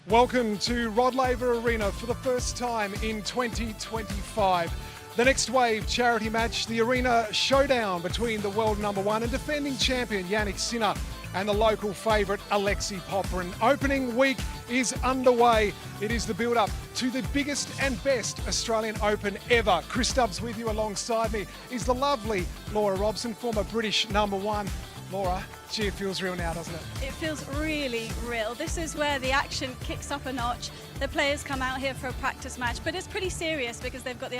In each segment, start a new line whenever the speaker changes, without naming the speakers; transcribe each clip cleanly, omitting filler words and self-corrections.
Welcome to Rod Laver Arena for the first time in 2025. The next wave charity match, the Arena Showdown between the world number one and defending champion Jannik Sinner and the local favourite Alexei Popyrin. Opening week is underway. It is the build-up to the biggest and best Australian Open ever. Chris Stubbs with you alongside me is the lovely Laura Robson, former British number one. Laura, gee, it feels real now, doesn't it?
It feels really real. This is where the action kicks up a notch. The players come out here for a practice match, but it's pretty serious because they've got the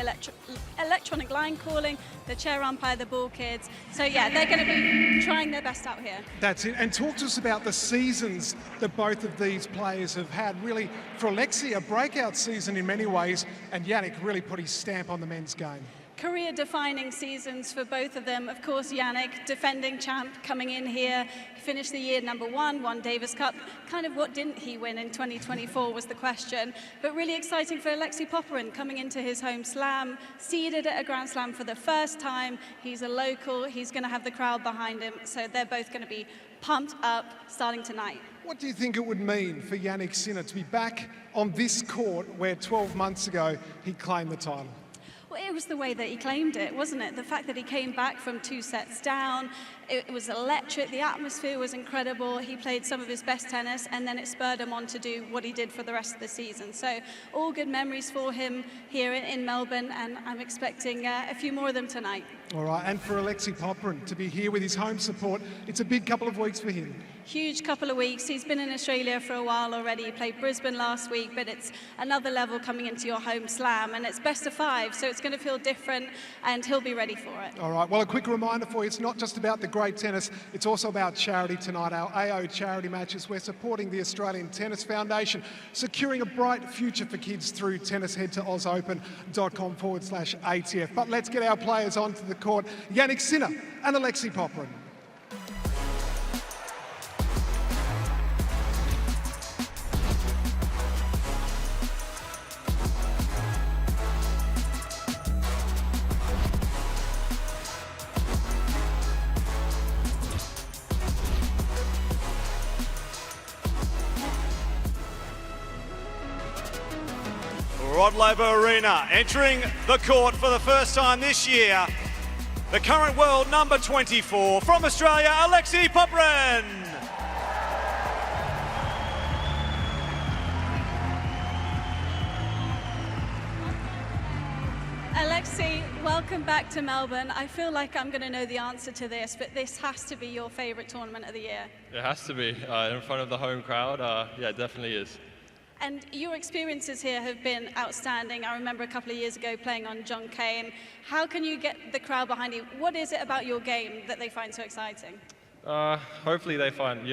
electronic line calling, the chair umpire, the ball kids. So yeah, they're going to be trying their best out here.
That's it. And talk to us about the seasons that both of these players have had. Really, for Alexei, a breakout season in many ways, and Jannik really put his stamp on the men's game.
Career-defining seasons for both of them. Of course, Jannik, defending champ, coming in here, finished the year number one, won Davis Cup. Kind of what didn't he win in 2024 was the question. But really exciting for Alexei Popyrin, coming into his home slam, seeded at a Grand Slam for the first time. He's a local, he's going to have the crowd behind him, so they're both going to be pumped up starting tonight.
What do you think it would mean for Jannik Sinner to be back on this court where 12 months ago he claimed the title?
Well, it was the way that he claimed it, wasn't it? The fact that he came back from 2 sets down, it was electric, the atmosphere was incredible, he played some of his best tennis, and then it spurred him on to do what he did for the rest of the season. So all good memories for him here in Melbourne, and I'm expecting a few more of them tonight.
All right, and for Alexei Popyrin to be here with his home support, it's a big couple of weeks for him.
Huge couple of weeks. He's been in Australia for a while already. He played Brisbane last week, but it's another level coming into your home slam, and it's best of 5, so it's going to feel different, and he'll be ready for it.
All right, well, a quick reminder for you, it's not just about the great tennis, it's also about charity tonight. Our AO charity matches, we're supporting the Australian Tennis Foundation, securing a bright future for kids through tennis. Head to ausopen.com/ATF. But let's get our players onto the court. Jannik Sinner and Alexei Popyrin.
Rod Laver Arena entering the court for the first time this year. The current world number 24 from Australia, Alexei Popyrin.
Alexei, welcome back to Melbourne. I feel like I'm going to know the answer to this, but this has to be your favourite tournament of the year.
It has to be. In front of the home crowd, yeah, it definitely is.
And your experiences here have been outstanding. I remember a couple of years ago playing on Cain. How can you get the crowd behind you? What is it about your game that they find so exciting?
Hopefully they find,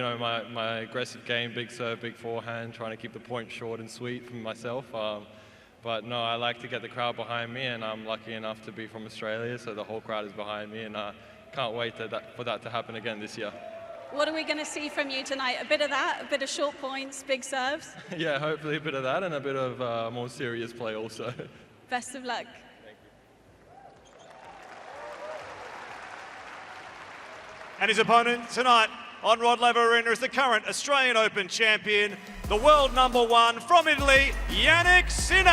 my aggressive game, big serve, big forehand, trying to keep the point short and sweet from myself. But no, I like to get the crowd behind me, and I'm lucky enough to be from Australia, so the whole crowd is behind me, and I can't wait for that to happen again this year.
What are we going to see from you tonight? A bit of that, a bit of short points, big serves?
Yeah, hopefully a bit of that and a bit of more serious play also.
Best of luck.
Thank you.
And his opponent tonight on Rod Laver Arena is the current Australian Open champion, the world number one from Italy, Jannik Sinner.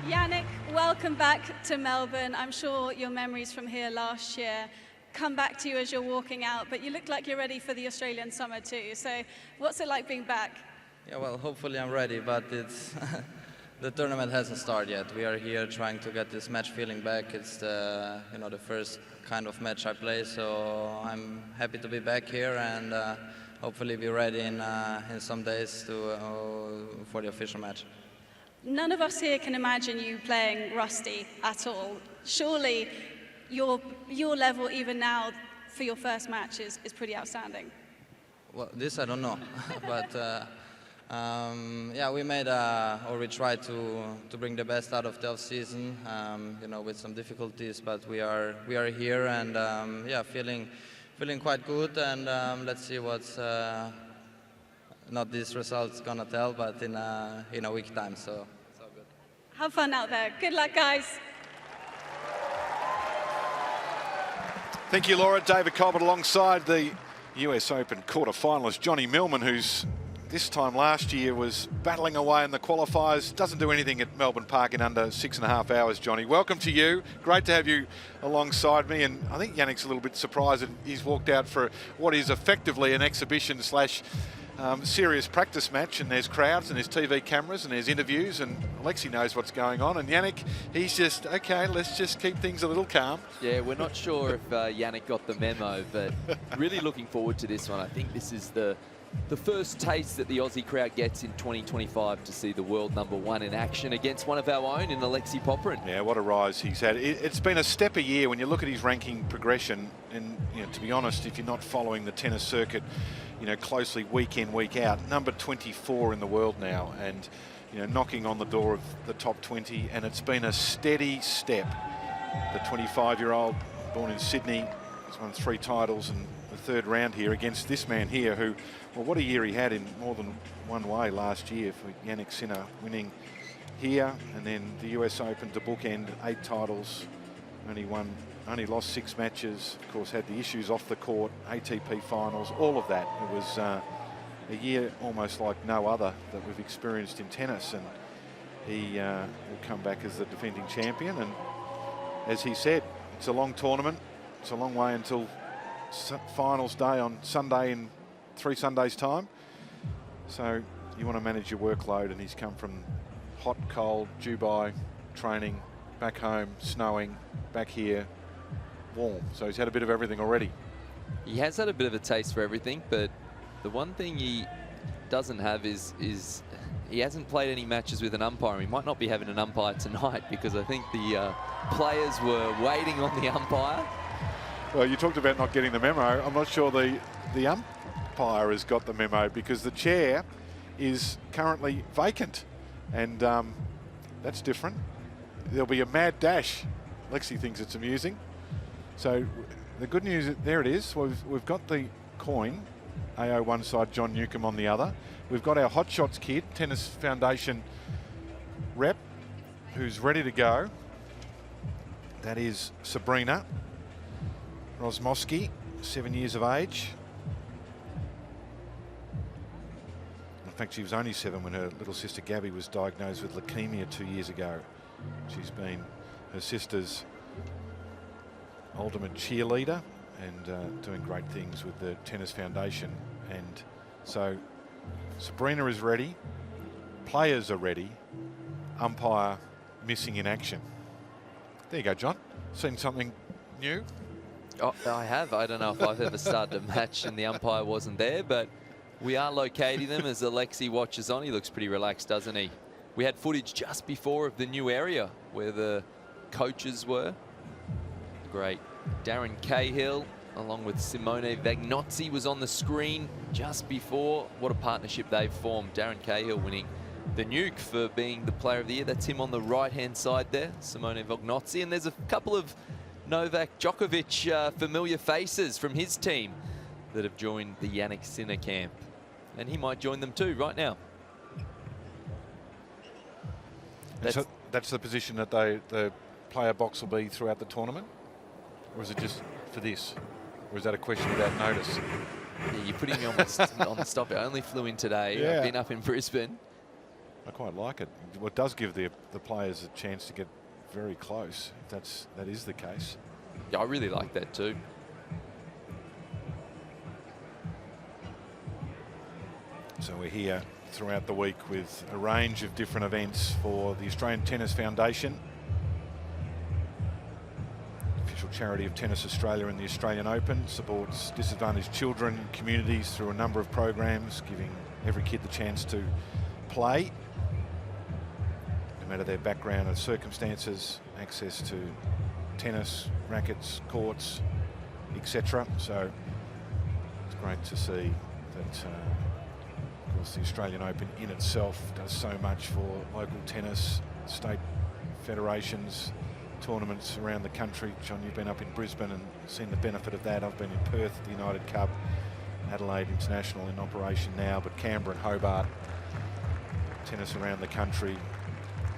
Jannik, welcome back to Melbourne. I'm sure your memories from here last year come back to you as you're walking out, but you look like you're ready for the Australian summer too. So what's it like being back?
Yeah, well, hopefully I'm ready, but it's the tournament hasn't started yet. We are here trying to get this match feeling back. It's the, the first kind of match I play, so I'm happy to be back here and hopefully be ready in some days for the official match.
None of us here can imagine you playing rusty at all. Surely your level even now for your first match is pretty outstanding.
Well, this I don't know, but yeah, we made or we tried to bring the best out of the off season, with some difficulties, but we are here and yeah, feeling quite good, and let's see what's not these results gonna tell, but in a week time, so it's all good.
Have fun out there. Good luck, guys.
Thank you, Laura. David Colbert alongside the US Open quarter-finalist Johnny Millman, who's this time last year was battling away in the qualifiers. Doesn't do anything at Melbourne Park in under 6.5 hours, Johnny. Welcome to you. Great to have you alongside me. And I think Jannik's a little bit surprised that he's walked out for what is effectively an exhibition slash serious practice match, and there's crowds and there's TV cameras and there's interviews, and Alexei knows what's going on, and Jannik, he's just, okay, let's just keep things a little calm.
Yeah, we're not sure if Jannik got the memo, but really looking forward to this one. I think this is the first taste that the Aussie crowd gets in 2025 to see the world #1 in action against one of our own in Alexei Popyrin.
Yeah, what a rise he's had. It's been a step a year when you look at his ranking progression, and to be honest, if you're not following the tennis circuit closely week in, week out, number 24 in the world now, and knocking on the door of the top 20, and it's been a steady step. The 25-year-old, born in Sydney, has won 3 titles and the 3rd round here against this man here who, well, what a year he had in more than one way last year for Jannik Sinner, winning here and then the US Open to bookend 8 titles, only lost 6 matches, of course had the issues off the court, ATP finals, all of that. It was a year almost like no other that we've experienced in tennis, and he will come back as the defending champion. And as he said, it's a long tournament, it's a long way until finals day on Sunday in 3 Sundays time, so you want to manage your workload, and he's come from hot, cold, Dubai training, back home, snowing, back here, warm. So he's had a bit of everything already.
He has had a bit of a taste for everything, but the one thing he doesn't have is he hasn't played any matches with an umpire. He might not be having an umpire tonight because I think the players were waiting on the umpire.
Well, you talked about not getting the memo. I'm not sure the umpire has got the memo, because the chair is currently vacant, and that's different. There'll be a mad dash. Lexi thinks it's amusing. So the good news, there it is. We've got the coin, AO one side, John Newcomb on the other. We've got our Hot Shots kid, Tennis Foundation rep, who's ready to go. That is Sabrina Rosmosky, 7 years of age. In fact, she was only 7 when her little sister Gabby was diagnosed with leukemia 2 years ago. She's been her sister's ultimate cheerleader and doing great things with the Tennis Foundation. And so Sabrina is ready, players are ready, umpire missing in action. There you go, John. Seen something new?
Oh, I have. I don't know if I've ever started a match and the umpire wasn't there, but we are locating them as Alexei watches on. He looks pretty relaxed, doesn't he? We had footage just before of the new area where the coaches were. Great. Darren Cahill along with Simone Vagnozzi was on the screen just before. What a partnership they've formed. Darren Cahill winning the Nuke for being the player of the year. That's him on the right-hand side there, Simone Vagnozzi. And there's a couple of Novak Djokovic familiar faces from his team that have joined the Jannik Sinner camp. And he might join them too right now.
So that's the position that the player box will be throughout the tournament? Or is it just for this? Or is that a question without notice?
Yeah, you're putting me on the stop. I only flew in today.
Yeah.
I've been up in Brisbane.
I quite like it. Well, it does give the players a chance to get very close, if that is the case.
Yeah, I really like that too.
So we're here throughout the week with a range of different events for the Australian Tennis Foundation, official charity of Tennis Australia and the Australian Open, supports disadvantaged children and communities through a number of programs, giving every kid the chance to play, no matter their background and circumstances, access to tennis, rackets, courts, etc. So it's great to see that of course the Australian Open in itself does so much for local tennis, state federations, tournaments around the country. John, you've been up in Brisbane and seen the benefit of that. I've been in Perth at the United Cup, Adelaide International in operation now, but Canberra and Hobart, tennis around the country,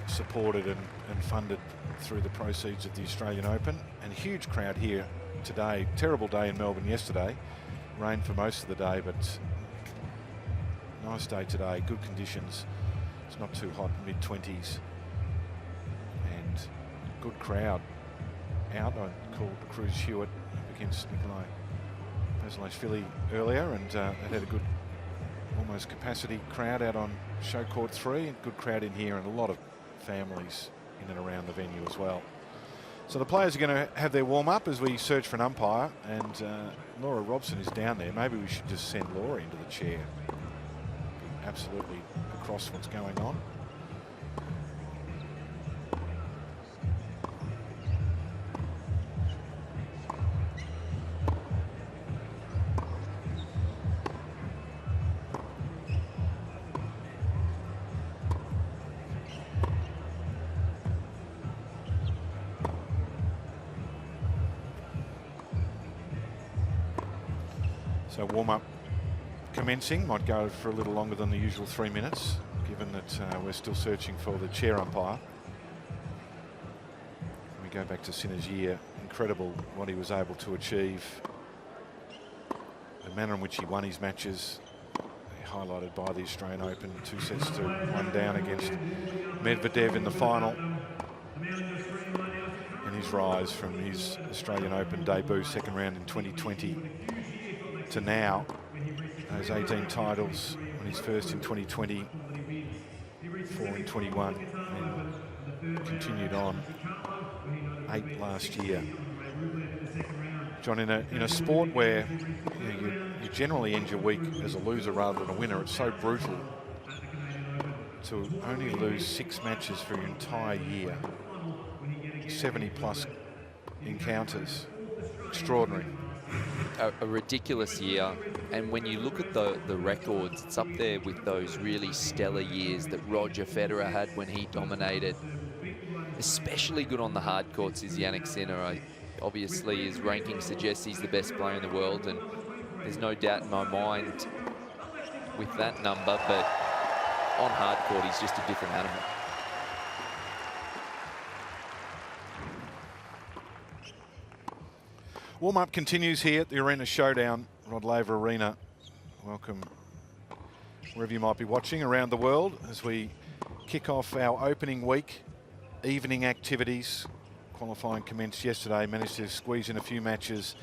supported and funded through the proceeds of the Australian Open. And a huge crowd here today. Terrible day in Melbourne yesterday. Rain for most of the day, but nice day today. Good conditions. It's not too hot, mid-20s. And good crowd out. I called Cruz Hewitt up against Nikolai Basilashvili earlier, and it had a good, almost capacity crowd out on show court 3, and good crowd in here, and a lot of families in and around the venue as well. So the players are going to have their warm-up as we search for an umpire, and Laura Robson is down there. Maybe we should just send Laura into the chair. Absolutely across what's going on. So warm-up commencing, might go for a little longer than the usual 3 minutes, given that we're still searching for the chair umpire. We go back to Sinner's year, incredible what he was able to achieve. The manner in which he won his matches, highlighted by the Australian Open, 2 sets to 1 down against Medvedev in the final. And his rise from his Australian Open debut, second round in 2020, to now, those 18 titles, on his first in 2020, 4 in 21, and continued on 8 last year. John, in a sport where you generally end your week as a loser rather than a winner, it's so brutal to only lose 6 matches for your entire year, 70+ encounters, extraordinary.
A ridiculous year, and when you look at the records, it's up there with those really stellar years that Roger Federer had when he dominated. Especially good on the hard courts is Jannik Sinner. Obviously his ranking suggests he's the best player in the world, and there's no doubt in my mind with that number, but on hard court he's just a different animal.
Warm-up continues here at the Arena Showdown, Rod Laver Arena. Welcome wherever you might be watching around the world as we kick off our opening week. Evening activities. Qualifying commenced yesterday, managed to squeeze in a few matches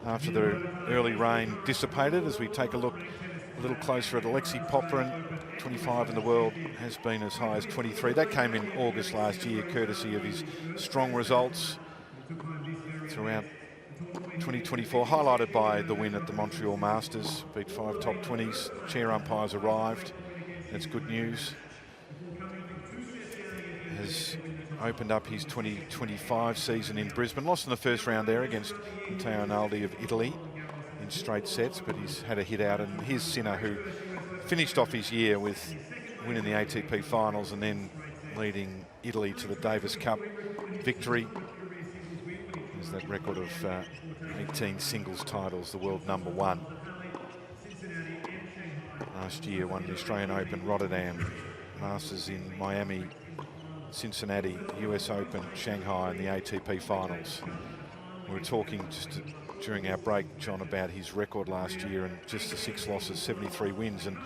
after the early rain dissipated. As we take a look a little closer at Alexei Popyrin, 25 in the world, has been as high as 23. That came in August last year, courtesy of his strong results throughout 2024, highlighted by the win at the Montreal Masters. Beat 5 top 20s. Chair umpires arrived. That's good news. Has opened up his 2025 season in Brisbane. Lost in the first round there against Matteo Naldi of Italy in straight sets, but he's had a hit out. And here's Sinner, who finished off his year with winning the ATP finals and then leading Italy to the Davis Cup victory. That record of 18 singles titles, the world #1. Last year won the Australian Open, Rotterdam, Masters in Miami, Cincinnati, US Open, Shanghai, and the ATP finals. We were talking just during our break, John, about his record last year, and just the 6 losses, 73 wins, and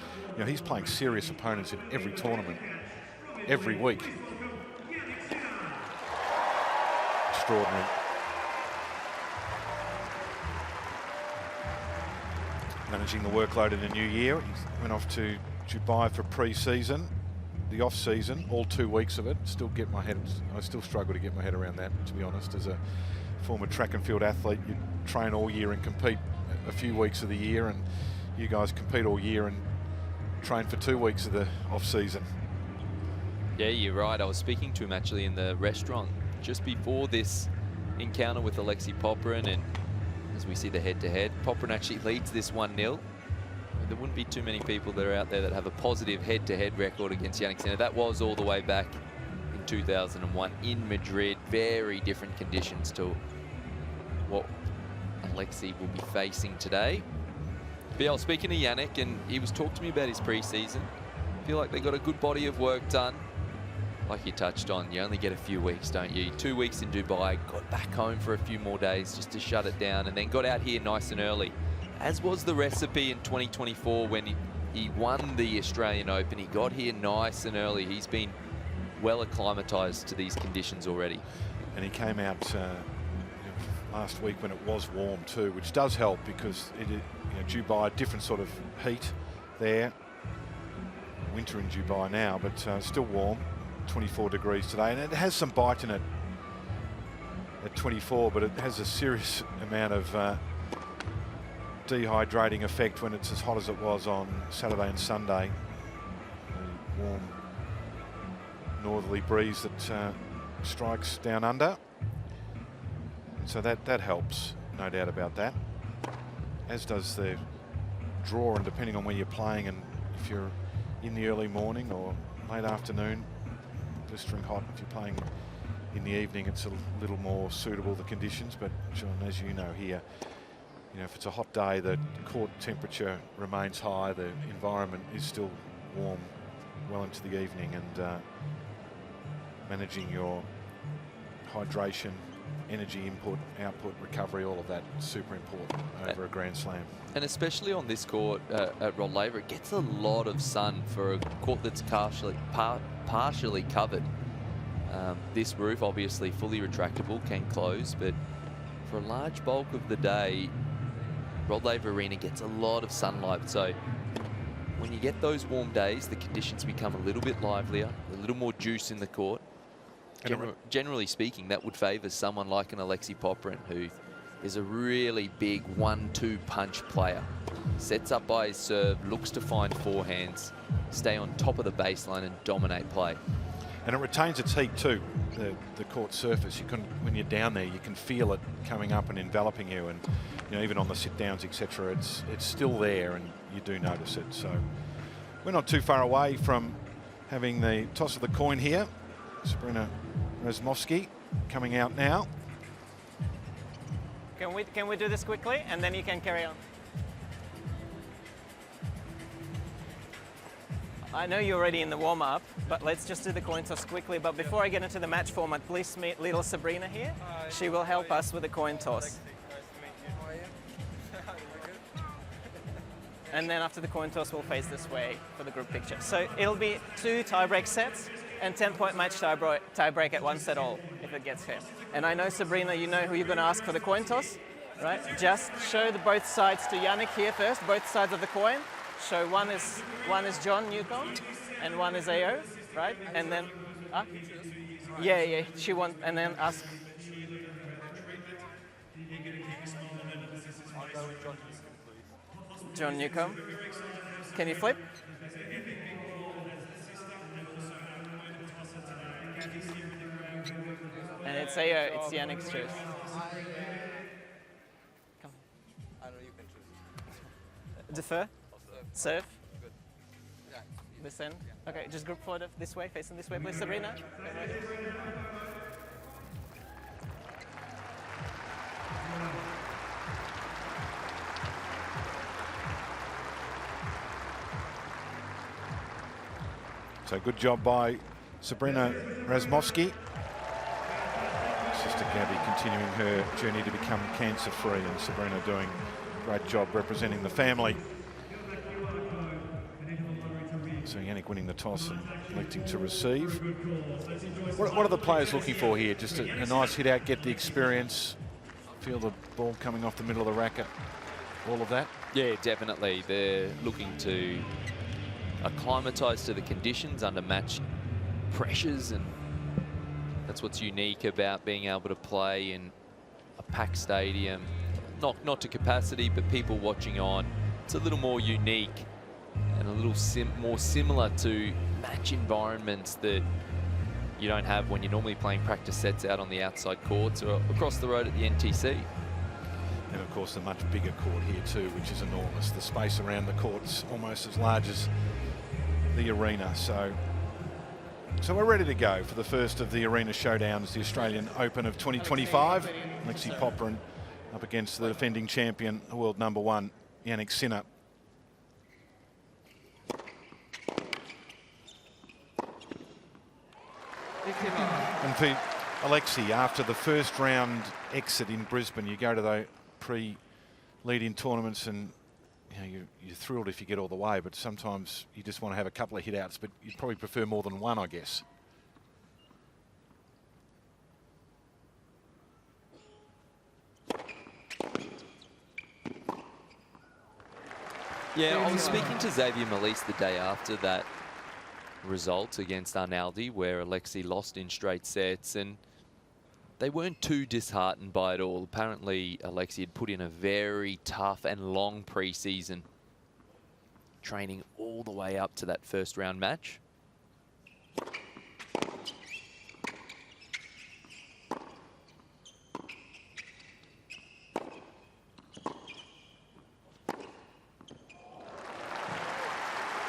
he's playing serious opponents in every tournament, every week. Extraordinary. Managing the workload in the new year. He went off to Dubai for pre-season, the off-season, all 2 weeks of it. I still struggle to get my head around that, to be honest. As a former track and field athlete, you train all year and compete a few weeks of the year, and you guys compete all year and train for 2 weeks of the off-season.
Yeah, you're right. I was speaking to him actually in the restaurant just before this encounter with Alexei Popyrin, and as we see the head-to-head, Popyrin actually leads this 1-0. There wouldn't be too many people that are out there that have a positive head-to-head record against Jannik Sinner. That was all the way back in 2001 in Madrid. Very different conditions to what Alexei will be facing today. But yeah, I was speaking to Jannik, and he was talking to me about his pre-season. I feel like they got a good body of work done. like you touched on, you only get a few weeks, don't you? 2 weeks in Dubai, got back home for a few more days just to shut it down, and then got out here nice and early, as was the recipe in 2024 when he won the Australian Open. He got here nice and early. He's been well acclimatized to these conditions already.
And he came out last week when it was warm too, which does help because Dubai, different sort of heat there. Winter in Dubai now, but still warm. 24 degrees today, and it has some bite in it at 24, but it has a serious amount of dehydrating effect when it's as hot as it was on Saturday and Sunday. The warm northerly breeze that strikes down under, so that helps, no doubt about that, as does the draw, and depending on where you're playing, and if you're in the early morning or late afternoon, blistering hot. If you're playing in the evening, it's a little more suitable, the conditions. But John, as you know here, if it's a hot day, the court temperature remains high, the environment is still warm well into the evening, and managing your hydration, energy input, output, recovery, all of that is super important over a Grand Slam.
And especially on this court at Rod Laver, it gets a lot of sun for a court that's partially covered. This roof, obviously fully retractable, can close, but for a large bulk of the day, Rod Laver Arena gets a lot of sunlight. So when you get those warm days, the conditions become a little bit livelier, a little more juice in the court. Generally speaking, that would favour someone like an Alexei Popyrin, who is a really big 1-2 punch player. Sets up by his serve, looks to find forehands, stay on top of the baseline and dominate play.
And it retains its heat too, the court surface. When you're down there, you can feel it coming up and enveloping you, and even on the sit downs, etc., it's still there, and you do notice it. So we're not too far away from having the toss of the coin here. Sabrina Razmovsky coming out now.
Can we do this quickly, and then you can carry on? I know you're already in the warm-up, but let's just do the coin toss quickly. But before I get into the match format, please meet little Sabrina here. She will help us with the coin toss. And then after the coin toss, we'll face this way for the group picture. So it'll be 2 tie-break sets and 10-point match tie-break at 1 set all, if it gets fair. And I know, Sabrina, you know who you're going to ask for the coin toss, right? Just show both sides to Jannik here first, both sides of the coin. Show one is John Newcomb and one is AO, right? And then, yeah, she wants, and then ask. John Newcomb, can you flip? And it's AO, it's Jannik's choice. Come.
I know you can choose.
Defer? Serve? This end? Okay, just group forward this way, facing this way, please, Sabrina.
So good job by Sabrina Razmovsky. Sister Gabby continuing her journey to become cancer-free, and Sabrina doing a great job representing the family. So Jannik winning the toss and electing to receive. What are the players looking for here? Just a nice hit out, get the experience, feel the ball coming off the middle of the racket, all of that?
Yeah, definitely. They're looking to acclimatise to the conditions under match pressures, and that's what's unique about being able to play in a packed stadium. Not to capacity, but people watching on. It's a little more unique and a little more similar to match environments that you don't have when you're normally playing practice sets out on the outside courts or across the road at the NTC.
And of course the much bigger court here too, which is enormous. The space around the court's almost as large as the arena. So we're ready to go for the first of the arena showdowns, the Australian Open of 2025. Alexei Popyrin up against the defending champion, world number 1, Jannik Sinner. And for Alexei, after the first round exit in Brisbane, you go to the pre-lead-in tournaments and you're thrilled if you get all the way, but sometimes you just want to have a couple of hit-outs, but you'd probably prefer more than one, I guess.
Yeah, I was speaking to Xavier Malisse the day after that result against Arnaldi, where Alexei lost in straight sets, and they weren't too disheartened by it all. Apparently, Alexei had put in a very tough and long pre-season, training all the way up to that first round match.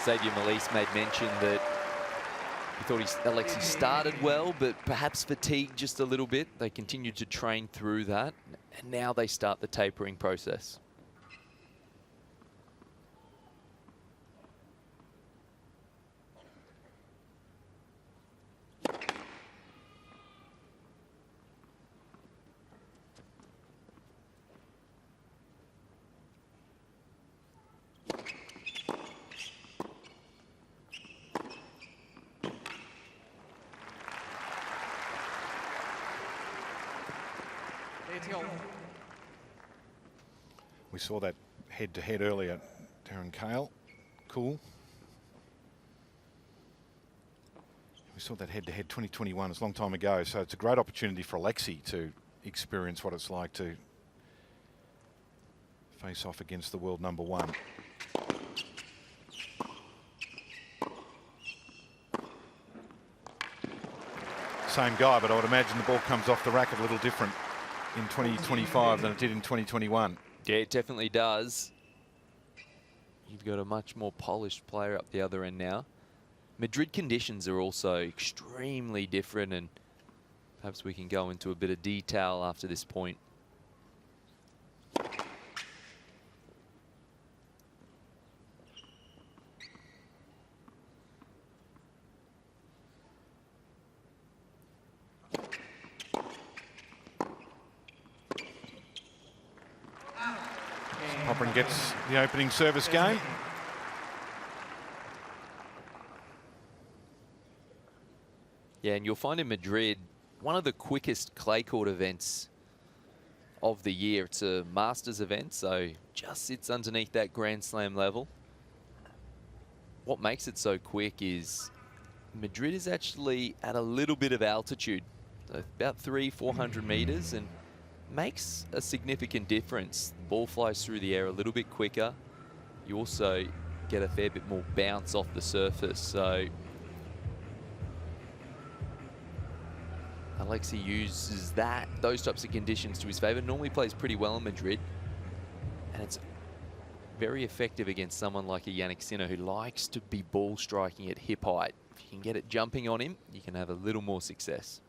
Xavier Malisse made mention that he thought Alexei started well, but perhaps fatigued just a little bit. They continued to train through that, and now they start the tapering process.
We saw that head-to-head earlier, Darren Cahill. Cool. We saw that head-to-head 2021, it's a long time ago, so it's a great opportunity for Alexei to experience what it's like to face off against the world number one. Same guy, but I would imagine the ball comes off the racket a little different in 2025 than it did in 2021.
Yeah, it definitely does. You've got a much more polished player up the other end now. Madrid conditions are also extremely different, and perhaps we can go into a bit of detail after this point.
Popyrin gets the opening service game.
Yeah, and you'll find in Madrid, one of the quickest clay court events of the year. It's a Masters event, so just sits underneath that Grand Slam level. What makes it so quick is Madrid is actually at a little bit of altitude, so about 300-400 meters, and makes a significant difference. The ball flies through the air a little bit quicker. You also get a fair bit more bounce off the surface. So Alexei uses those types of conditions to his favor. Normally plays pretty well in Madrid, and it's very effective against someone like a Jannik Sinner, who likes to be ball striking at hip height. If you can get it jumping on him, you can have a little more success.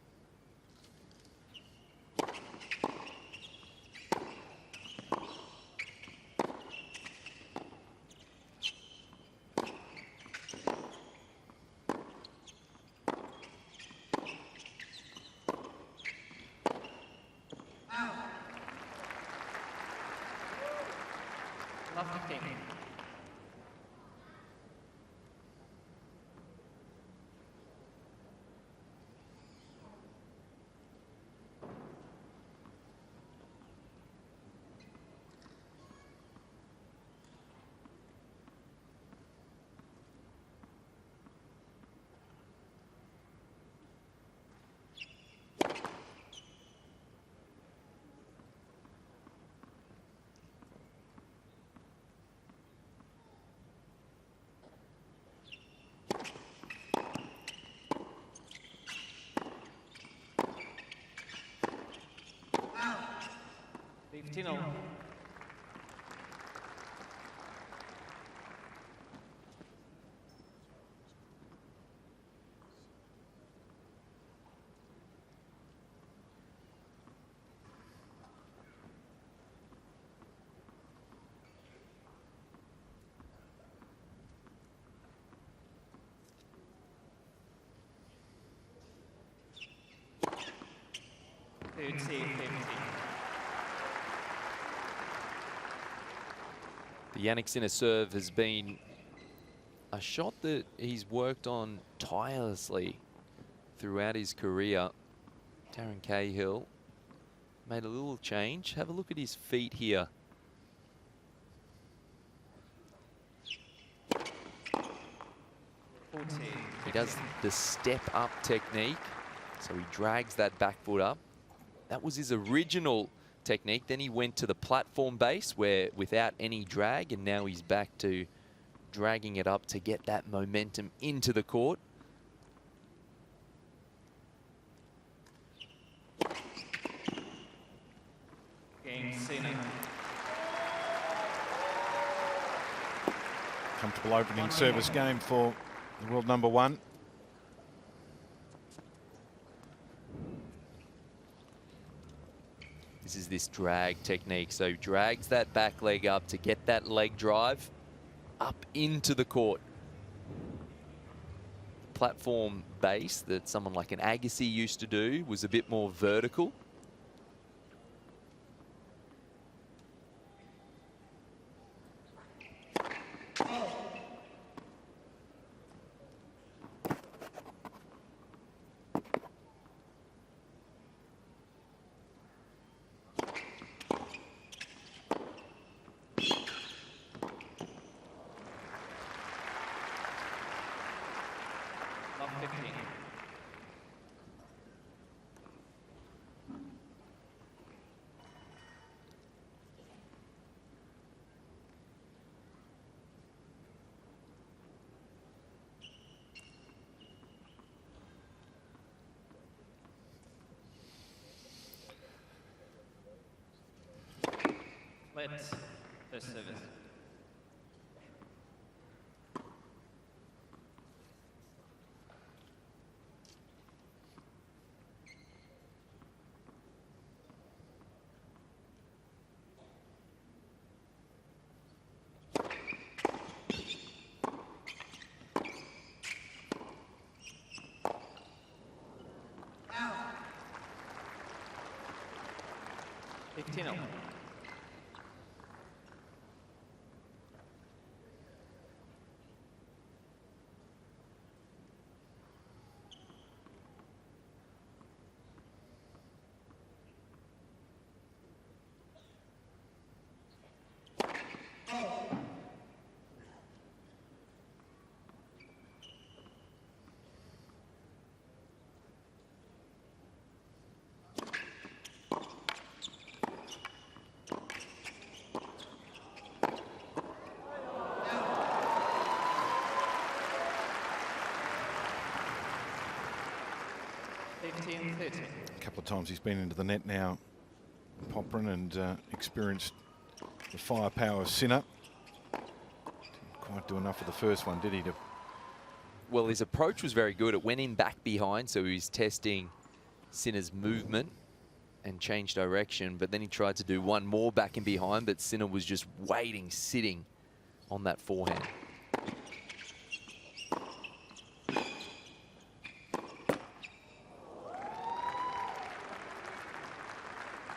The Jannik Sinner serve has been a shot that he's worked on tirelessly throughout his career. Darren Cahill made a little change. Have a look at his feet here. He does the step up technique, so he drags that back foot up. That was his original technique. Then he went to the platform base where without any drag, and now he's back to dragging it up to get that momentum into the court.
Comfortable opening service game for the world number 1.
This is this drag technique. So drags that back leg up to get that leg drive up into the court. Platform base that someone like an Agassi used to do was a bit more vertical.
Let's first service.
A couple of times he's been into the net now, Popyrin, and experienced the firepower of Sinner. Didn't quite do enough for the first one, did he?
Well, his approach was very good. It went in back behind, so he was testing Sinner's movement and changed direction, but then he tried to do one more back and behind, but Sinner was just waiting, sitting on that forehand.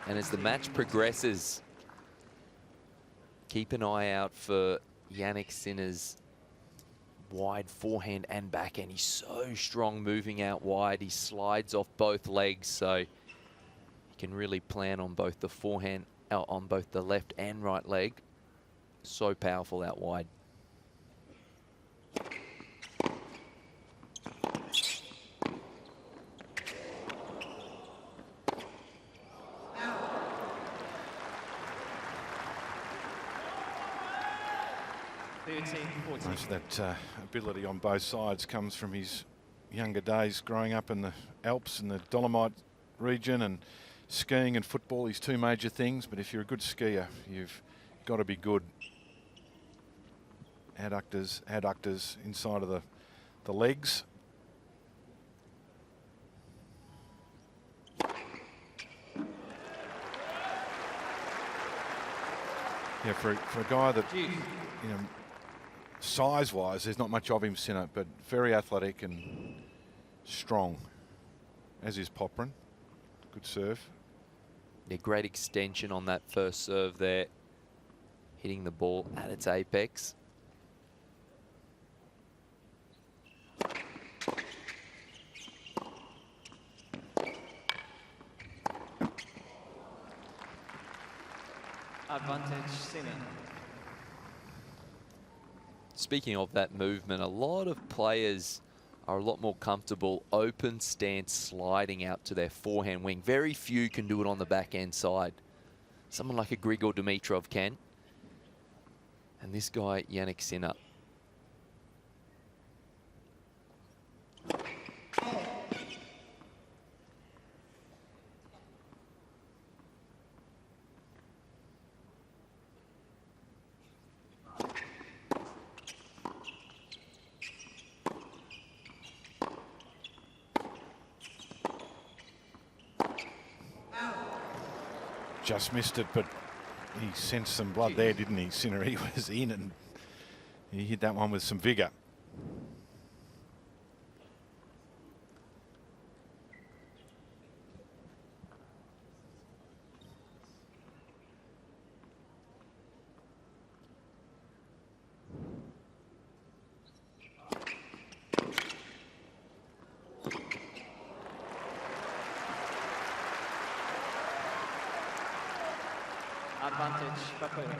And as the match progresses, keep an eye out for Jannik Sinner's wide forehand and backhand. He's so strong moving out wide. He slides off both legs, so he can really plan on both the forehand, on both the left and right leg. So powerful out wide.
Most of that ability on both sides comes from his younger days growing up in the Alps and the Dolomite region, and skiing and football, these two major things. But if you're a good skier, you've got to be good. Adductors inside of the legs. Yeah, for a guy that, you know, size-wise, there's not much of him, Sinner, but very athletic and strong, as is Popyrin. Good serve.
Yeah, great extension on that first serve there. Hitting the ball at its apex.
Advantage Sinner.
Speaking of that movement, a lot of players are a lot more comfortable open stance sliding out to their forehand wing. Very few can do it on the backhand side. Someone like a Grigor Dimitrov can. And this guy, Jannik Sinner.
Just missed it, but he sensed some blood there, didn't he, Sinner? He was in and he hit that one with some vigour.
Advantage Popyrin.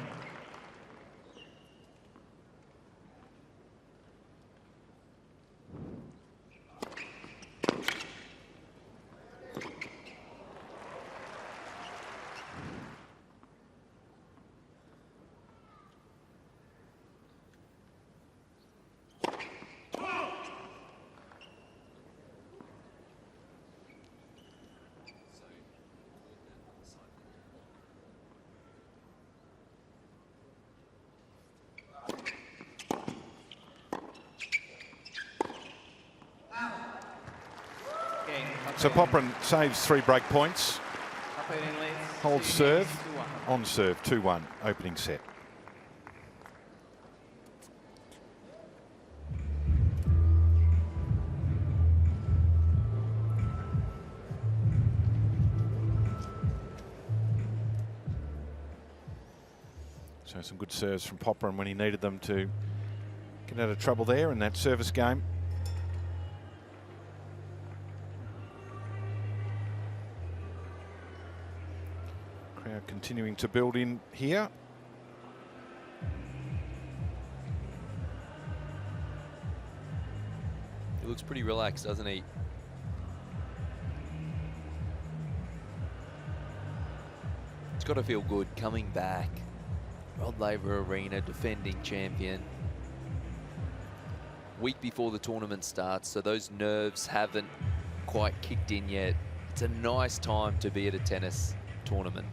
Cain.
So Popyrin saves 3 break points.
Popyrin leads.
Holds
2
serve.
games to 1.
On serve, 2-1, opening set. So some good serves from Popyrin when he needed them to get out of trouble there in that service game. Crowd continuing to build in here.
He looks pretty relaxed, doesn't he? It's got to feel good coming back. Rod Laver Arena, defending champion. Week before the tournament starts, so those nerves haven't quite kicked in yet. It's a nice time to be at a tennis tournament.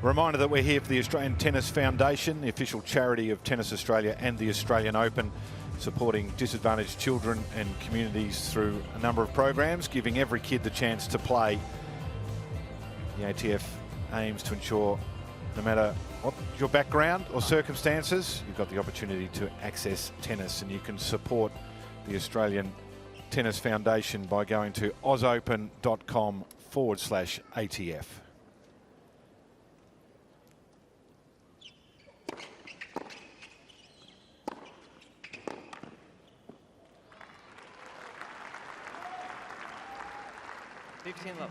Reminder that we're here for the Australian Tennis Foundation, the official charity of Tennis Australia and the Australian Open, supporting disadvantaged children and communities through a number of programs, giving every kid the chance to play. The ATF aims to ensure no matter what your background or circumstances, you've got the opportunity to access tennis, and you can support the Australian Tennis Foundation by going to ausopen.com/ATF.
Love.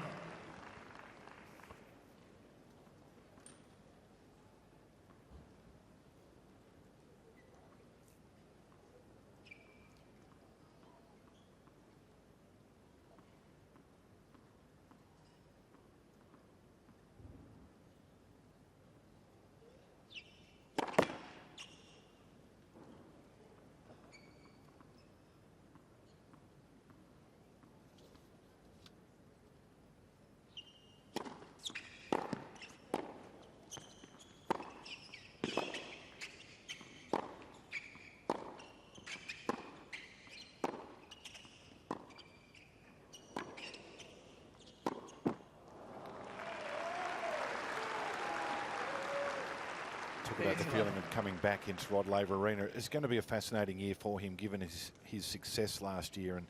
About the feeling of coming back into Rod Laver Arena. It's going to be a fascinating year for him, given his success last year. And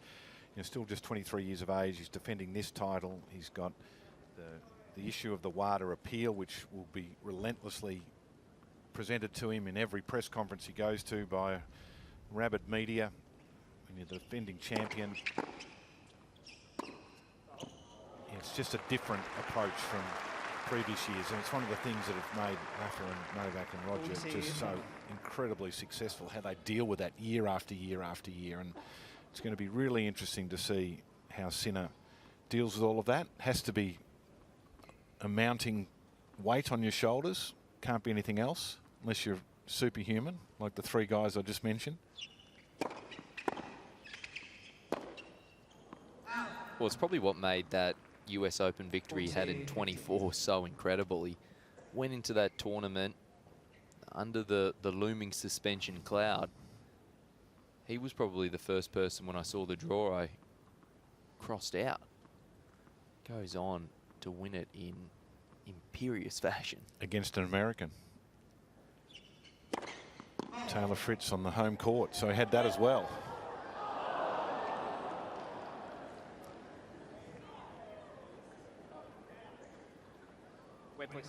still just 23 years of age. He's defending this title. He's got the issue of the WADA appeal, which will be relentlessly presented to him in every press conference he goes to by rabid media. When you're the defending champion, it's just a different approach from previous years, and it's one of the things that have made Rafa and Novak and Roger just so incredibly successful, how they deal with that year after year after year. And it's going to be really interesting to see how Sinner deals with all of that. Has to be a mounting weight on your shoulders. Can't be anything else unless you're superhuman, like the three guys I just mentioned.
Well, it's probably what made that US Open victory he had in 24 so incredible. He went into that tournament under the looming suspension cloud. He was probably the first person when I saw the draw I crossed out. Goes on to win it in imperious fashion.
Against an American. Taylor Fritz on the home court, so he had that as well.
Wait, please.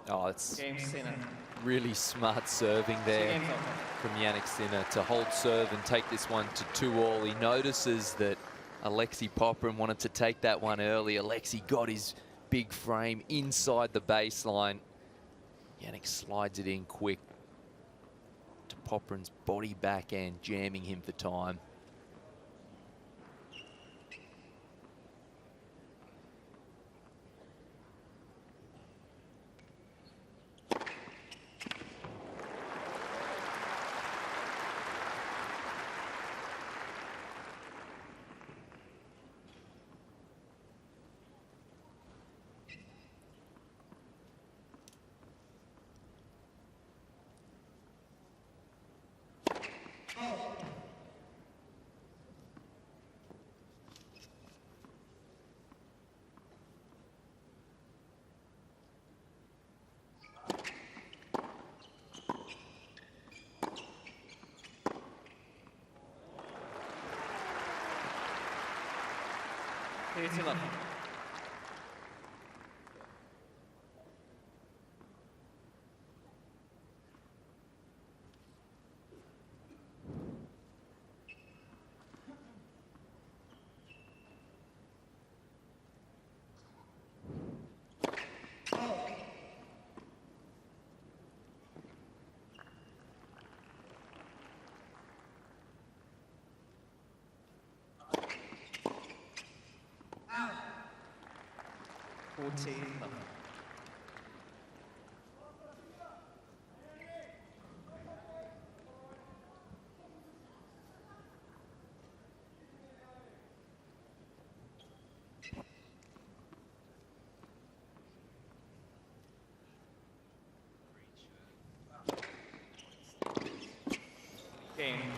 Oh, it's
Game Sinner.
really smart serving there from Jannik Sinner to hold serve and take this one to 2-all. He notices that Alexei Popyrin wanted to take that one early. Alexei got his big frame inside the baseline. Jannik slides it in quick to Popyrin's body backhand, jamming him for time.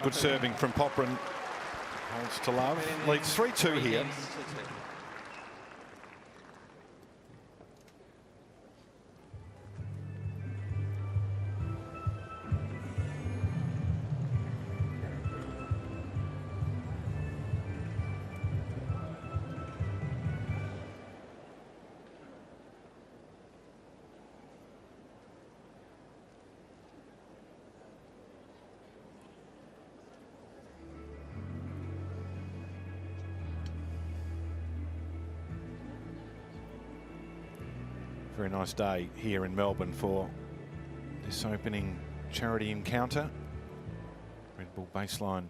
Good serving from Popyrin. Holds to love. Leads 3-2 here. Very nice day here in Melbourne for this opening charity encounter. Red Bull Baseline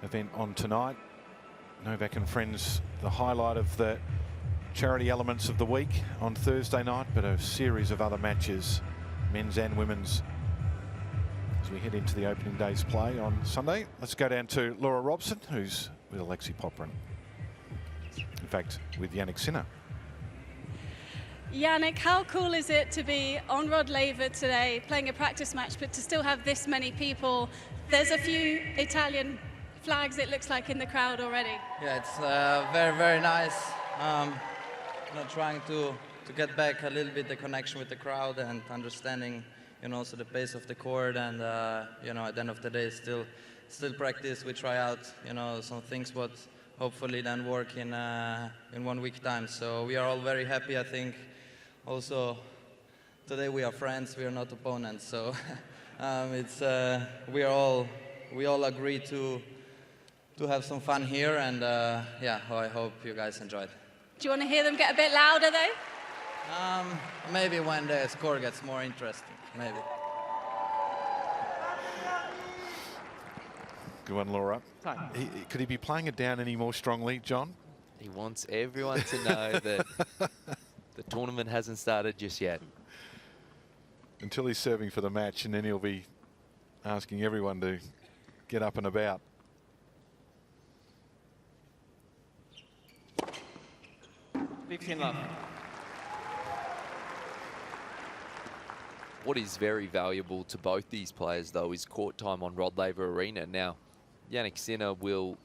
event on tonight. Novak and friends, the highlight of the charity elements of the week on Thursday night, but a series of other matches, men's and women's, as we head into the opening day's play on Sunday. Let's go down to Laura Robson, who's with Alexei Popyrin. In fact, with Jannik Sinner.
Jannik, how cool is it to be on Rod Laver today, playing a practice match, but to still have this many people? There's a few Italian flags, it looks like, in the crowd already.
Yeah, it's very, very nice. Not trying to get back a little bit the connection with the crowd and understanding, you know, also the pace of the court. And you know, at the end of the day, still practice. We try out, you know, some things what hopefully then work in 1 week time. So we are all very happy. I think also today we are friends. We are not opponents. So it's we all agree to have some fun here. And yeah, I hope you guys enjoyed.
Do you want to hear them get a bit louder though?
Maybe when the score gets more interesting, maybe.
Good one, Laura. Could he be playing it down any more strongly, John?
He wants everyone to know that the tournament hasn't started just yet.
Until he's serving for the match, and then he'll be asking everyone to get up and about.
What is very valuable to both these players, though, is court time on Rod Laver Arena. Now, Jannik Sinner will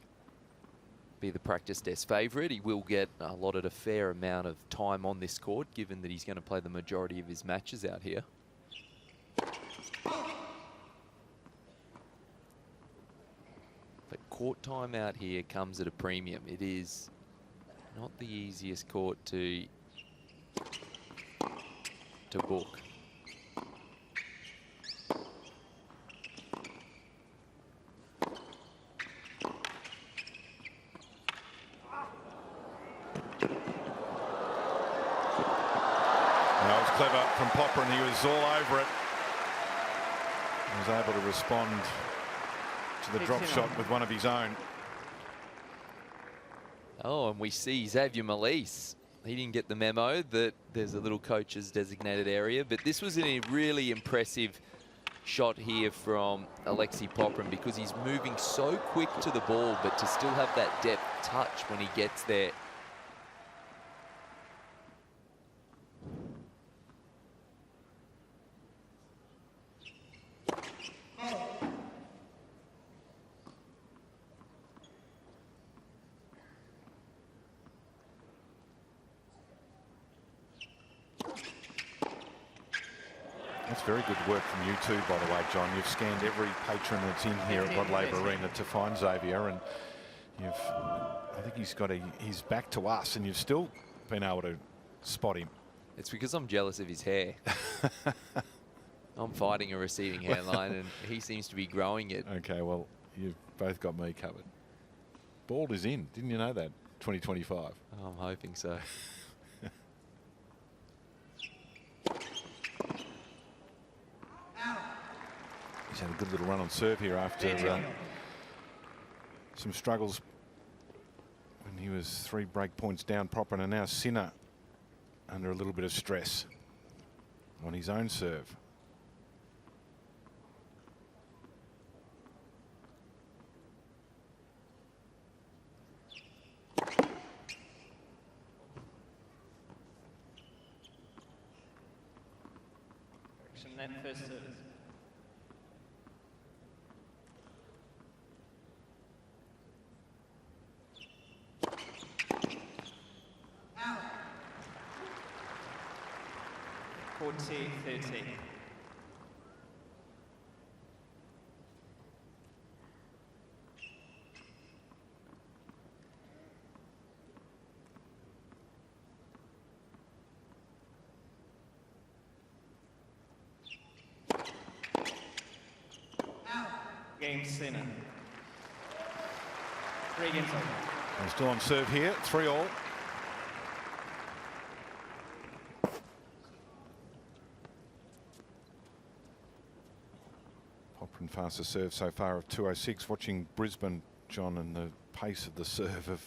be the practice test favourite. He will get allotted a fair amount of time on this court, given that he's going to play the majority of his matches out here. But court time out here comes at a premium. It is not the easiest court to book.
That was clever from Popyrin. He was all over it. He was able to respond to the drop shot with one of his own.
Oh, and we see Xavier Malisse. He didn't get the memo that there's a little coach's designated area, but this was a really impressive shot here from Alexei Popyrin because he's moving so quick to the ball, but to still have that depth touch when he gets there.
That's very good work from you too, by the way, John. You've scanned every patron that's in here at Rod Laver Arena to find Xavier, and I think he's got his back to us, and you've still been able to spot him.
It's because I'm jealous of his hair. I'm fighting a receding hairline, and he seems to be growing it.
Okay, well, you've both got me covered. Bald is in. Didn't you know that? 2025.
Oh, I'm hoping so.
He's had a good little run on serve here after some struggles when he was 3 break points down. Popyrin, and now Sinner under a little bit of stress on his own serve.
Net first service. Out. 40-30. Game Sinner. 3 games over.
We're still on serve here, 3-all. Popyrin fastest serve so far of 206. Watching Brisbane, John, and the pace of the serve of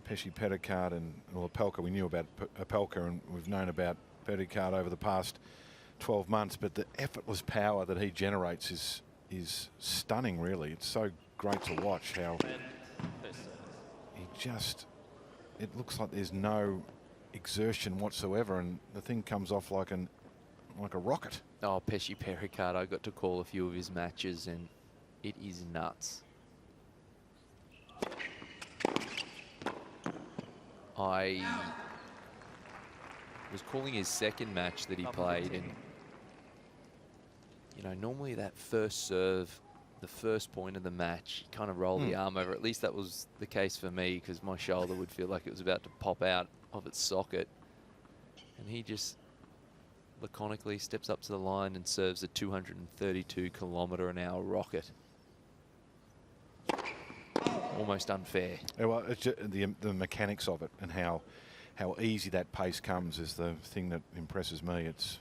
Pesci-Petitcard and Opelka. We knew about Opelka, and we've known about Petitcard over the past 12 months, but the effortless power that he generates is stunning, really. It's so great to watch how he just, it looks like there's no exertion whatsoever, and the thing comes off like a rocket.
Oh, Pesci-Petitcard, I got to call a few of his matches, and it is nuts. was calling his second match that he played, and you know, normally that first serve, the first point of the match, you kind of roll the arm over. At least that was the case for me, because my shoulder would feel like it was about to pop out of its socket. And he just laconically steps up to the line and serves a 232-kilometre-an-hour rocket. Almost unfair.
Yeah, well, it's just the mechanics of it and how easy that pace comes is the thing that impresses me. It's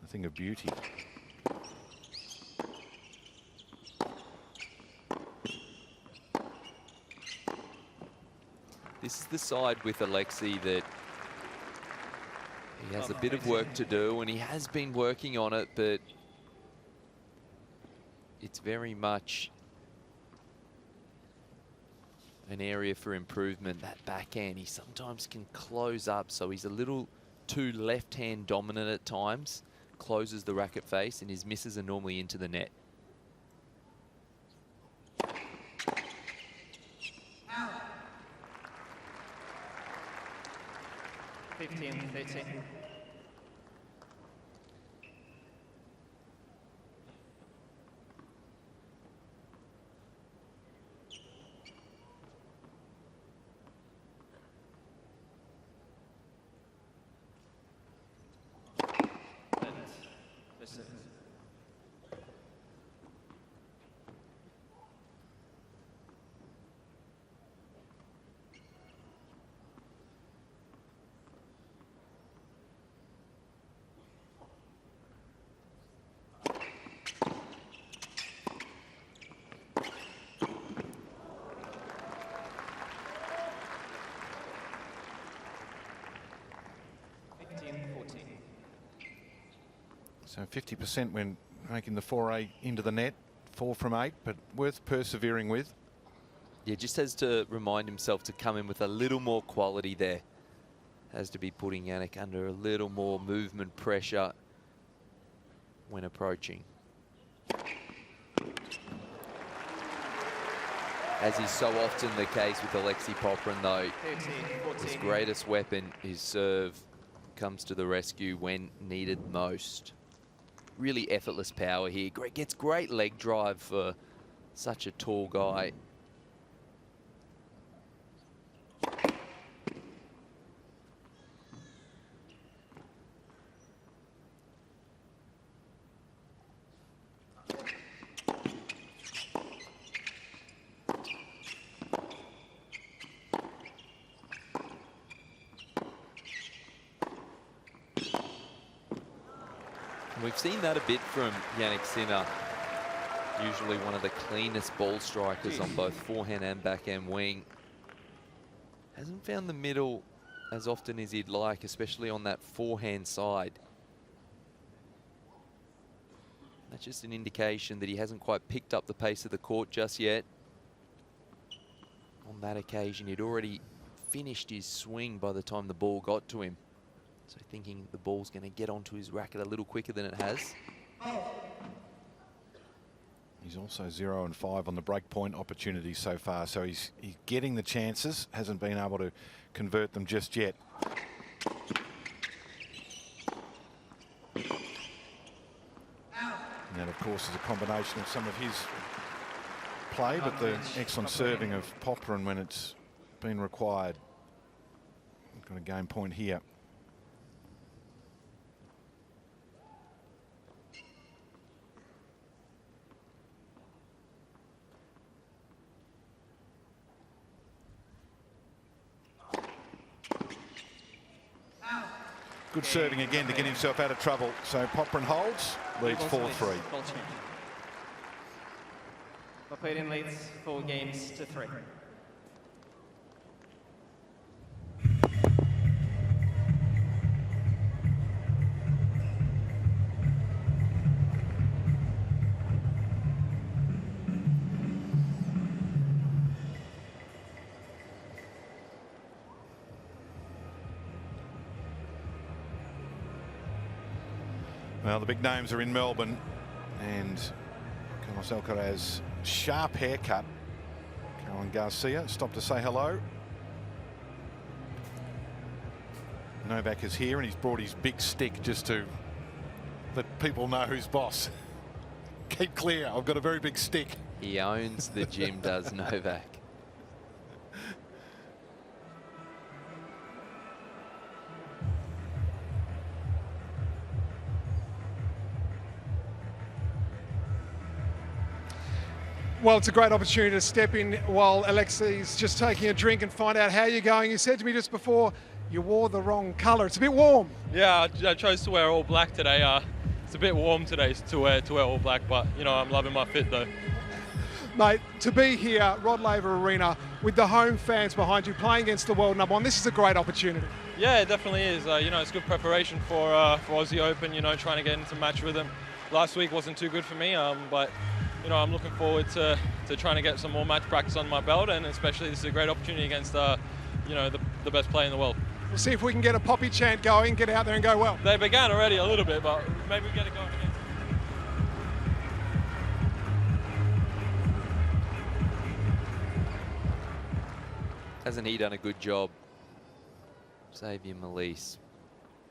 a thing of beauty.
This is the side with Alexei that he has a bit of work to do, and he has been working on it, but it's very much an area for improvement. That backhand, he sometimes can close up, so he's a little too left-hand dominant at times, closes the racket face, and his misses are normally into the net.
15-13.
So 50% when making the foray into the net, 4 from 8, but worth persevering with.
Yeah, just has to remind himself to come in with a little more quality there. Has to be putting Jannik under a little more movement pressure when approaching. As is so often the case with Alexei Popyrin, though, his greatest weapon, his serve, comes to the rescue when needed most. Really effortless power here. Gets great leg drive for such a tall guy. We've seen that a bit from Jannik Sinner. Usually one of the cleanest ball strikers on both forehand and backhand wing. Hasn't found the middle as often as he'd like, especially on that forehand side. That's just an indication that he hasn't quite picked up the pace of the court just yet. On that occasion, he'd already finished his swing by the time the ball got to him. So thinking the ball's going to get onto his racket a little quicker than it has.
He's also 0 and 5 on the break point opportunities so far. So he's getting the chances, hasn't been able to convert them just yet. And that, of course, is a combination of some of his play, but the excellent serving of Popyrin when it's been required. We've got a game point here. Good serving again to get himself out of trouble. So Popyrin holds, leads 4-3.
Popyrin leads 4 games to 3.
Well, the big names are in Melbourne, and Carlos Alcaraz's sharp haircut. Caroline Garcia stopped to say hello. Novak is here and he's brought his big stick just to let people know who's boss. Keep clear, I've got a very big stick.
He owns the gym, does Novak.
Well, it's a great opportunity to step in while Alexei's just taking a drink and find out how you're going. You said to me just before you wore the wrong colour. It's a bit warm.
Yeah, I chose to wear all black today. It's a bit warm today to wear all black, but you know, I'm loving my fit though.
Mate, to be here, Rod Laver Arena, with the home fans behind you, playing against the world number one, this is a great opportunity.
Yeah, it definitely is. You know, it's good preparation for Aussie Open. You know, trying to get into match rhythm. Last week wasn't too good for me, but you know, I'm looking forward to trying to get some more match practice on my belt, and especially this is a great opportunity against you know, the best player in the world.
We'll see if we can get a Poppy chant going, get out there and go well.
They began already a little bit, but maybe we get it going again.
Hasn't he done a good job? Xavier Malisse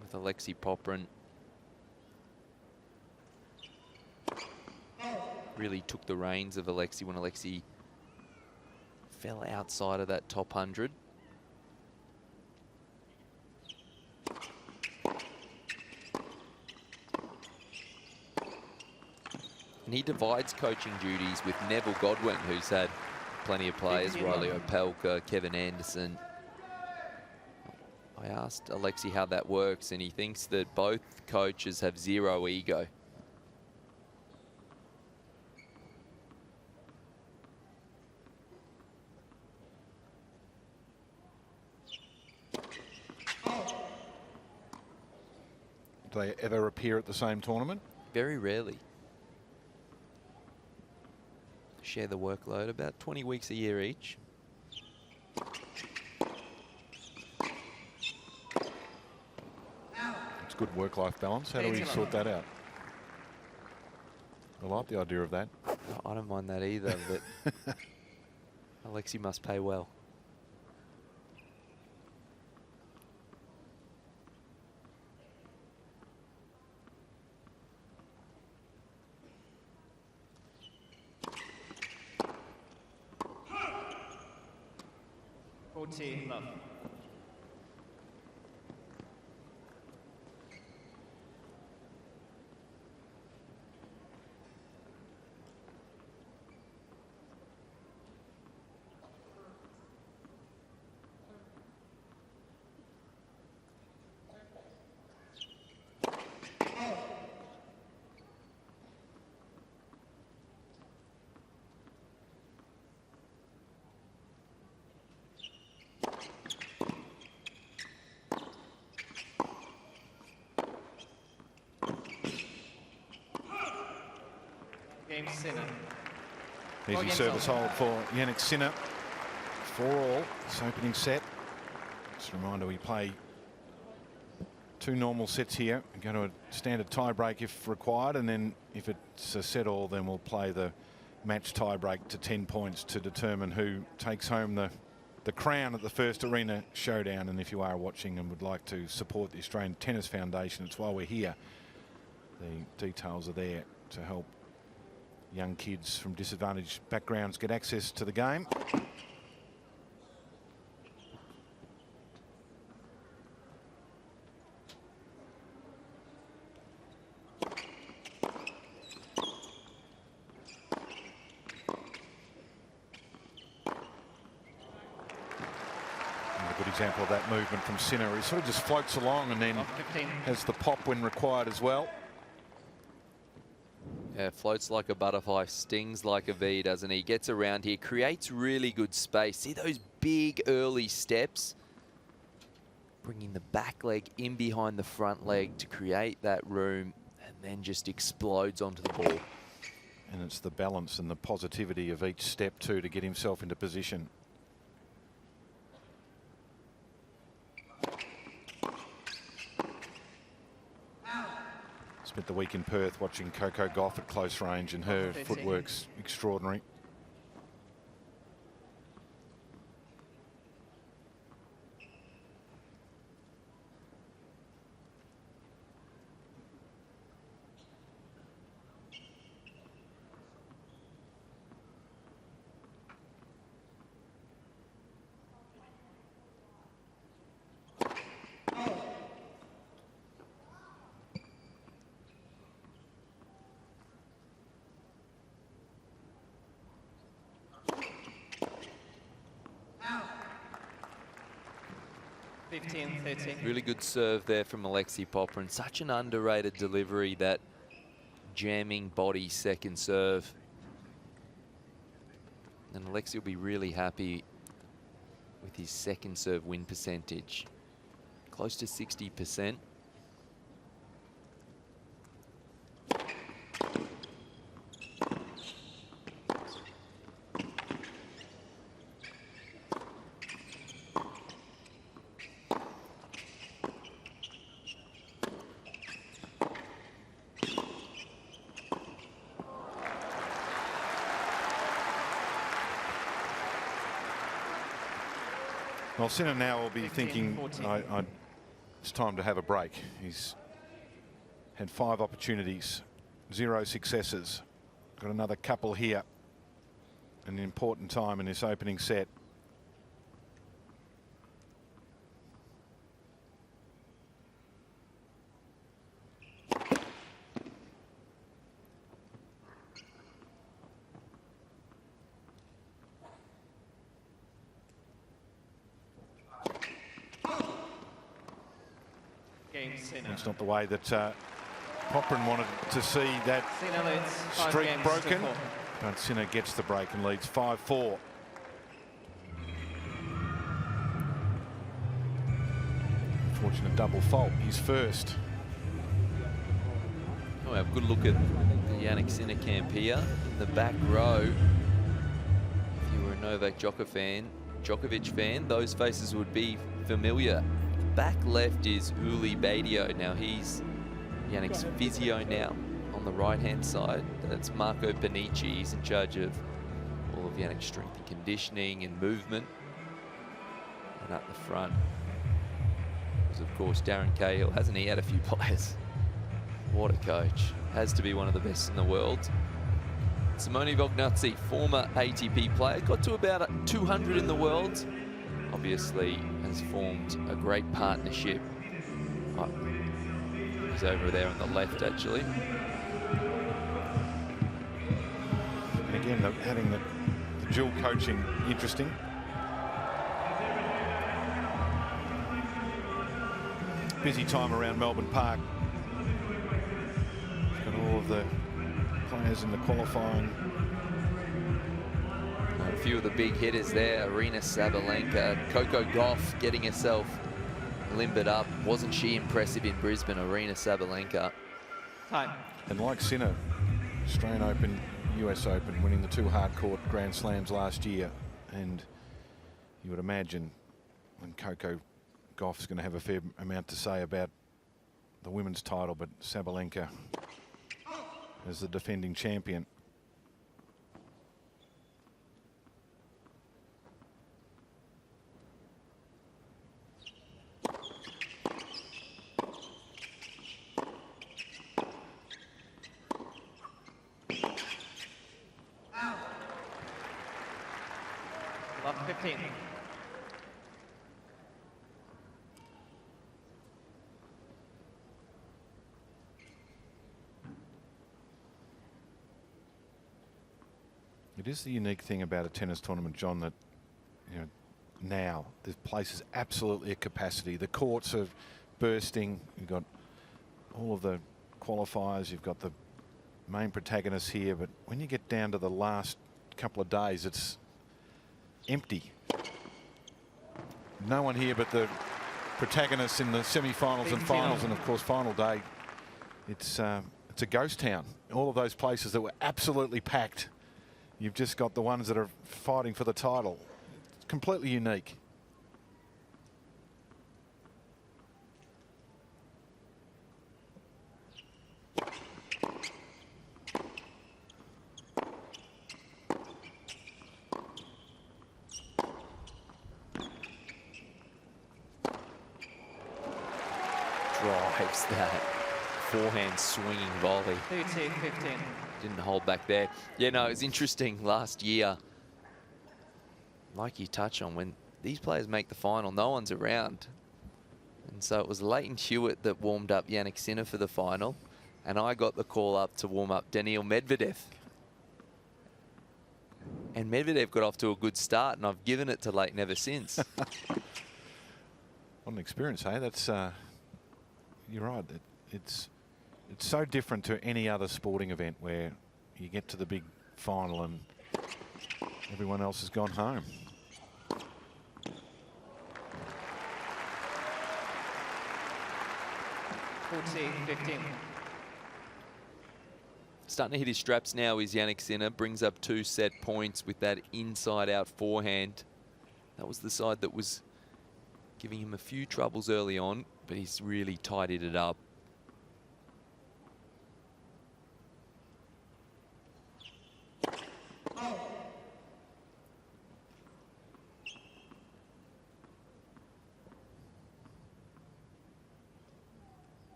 with Alexei Popyrin. Really took the reins of Alexei when Alexei fell outside of that top 100. And he divides coaching duties with Neville Godwin, who's had plenty of players, Riley Opelka, Kevin Anderson. I asked Alexei how that works, and he thinks that both coaches have zero ego.
Do they ever appear at the same tournament?
Very rarely. Share the workload, about 20 weeks a year each.
It's good work-life balance. How do we sort that out? I like the idea of that.
I don't mind that either, but Alexei must pay well.
Love. Sinner.
Easy service hold for Jannik Sinner. 4-all, this opening set. Just a reminder, we play 2 normal sets here. We go to a standard tie break if required, and then if it's a set all, then we'll play the match tie break to 10 points to determine who takes home the crown at the first Arena Showdown. And if you are watching and would like to support the Australian Tennis Foundation, it's while we're here. The details are there to help young kids from disadvantaged backgrounds get access to the game. A good example of that movement from Sinner. He sort of just floats along and then has the pop when required as well.
Yeah, floats like a butterfly, stings like a bee, doesn't he? Gets around here, creates really good space. See those big early steps? Bringing the back leg in behind the front leg to create that room, and then just explodes onto the ball.
And it's the balance and the positivity of each step too to get himself into position. Spent the week in Perth watching Coco Gauff at close range, and her footwork's extraordinary.
15-13.
Really good serve there from Alexei Popyrin. Such an underrated delivery, that jamming body second serve. And Alexei will be really happy with his second serve win percentage. Close to 60%.
Well, Sinner now will be thinking, it's time to have a break. He's had 5 opportunities, 0 successes. Got another couple here. An important time in this opening set. It's not the way that Popyrin wanted to see that streak broken. But Sinner gets the break and leads 5-4. Unfortunate double fault, his first.
Oh, have a good look at the Jannik Sinner camp here in the back row. If you were a Novak Djokovic fan, those faces would be familiar. Back left is Uli Badio. Now he's Yannick's physio now on the right-hand side. That's Marco Panici. He's in charge of all of Yannick's strength and conditioning and movement. And up the front is, of course, Darren Cahill. Hasn't he had a few players? What a coach. Has to be one of the best in the world. Simone Vognazzi, former ATP player, got to about 200 in the world. Obviously has formed a great partnership. Oh, he's over there on the left, actually.
And again, having the dual coaching interesting. Busy time around Melbourne Park. Got all of the players in the qualifying.
A few of the big hitters there. Aryna Sabalenka, Coco Gauff getting herself limbered up. Wasn't she impressive in Brisbane, Aryna Sabalenka?
Time.
And like Sinner, Australian Open, US Open, winning the 2 hardcourt Grand Slams last year. And you would imagine when Coco Gauff's going to have a fair amount to say about the women's title, but Sabalenka as the defending champion.
Love 15.
It is the unique thing about a tennis tournament, John, that now the place is absolutely at capacity. The courts are bursting. You've got all of the qualifiers. You've got the main protagonists here. But when you get down to the last couple of days, it's empty. No one here but the protagonists in the semi-finals and finals, and of course final day. It's a ghost town. All of those places that were absolutely packed, you've just got the ones that are fighting for the title. It's completely unique.
Drives that forehand swinging volley.
2-2-15.
Didn't hold back there. Yeah, no, it was interesting last year. Like you touch on, when these players make the final, no one's around. And so it was Leighton Hewitt that warmed up Jannik Sinner for the final. And I got the call up to warm up Daniil Medvedev. And Medvedev got off to a good start, and I've given it to Leighton ever since.
What an experience, hey? That's you're right. It's so different to any other sporting event where you get to the big final and everyone else has gone home.
Starting to hit his straps now is Jannik Sinner. Brings up 2 set points with that inside-out forehand. That was the side that was giving him a few troubles early on, but he's really tidied it up.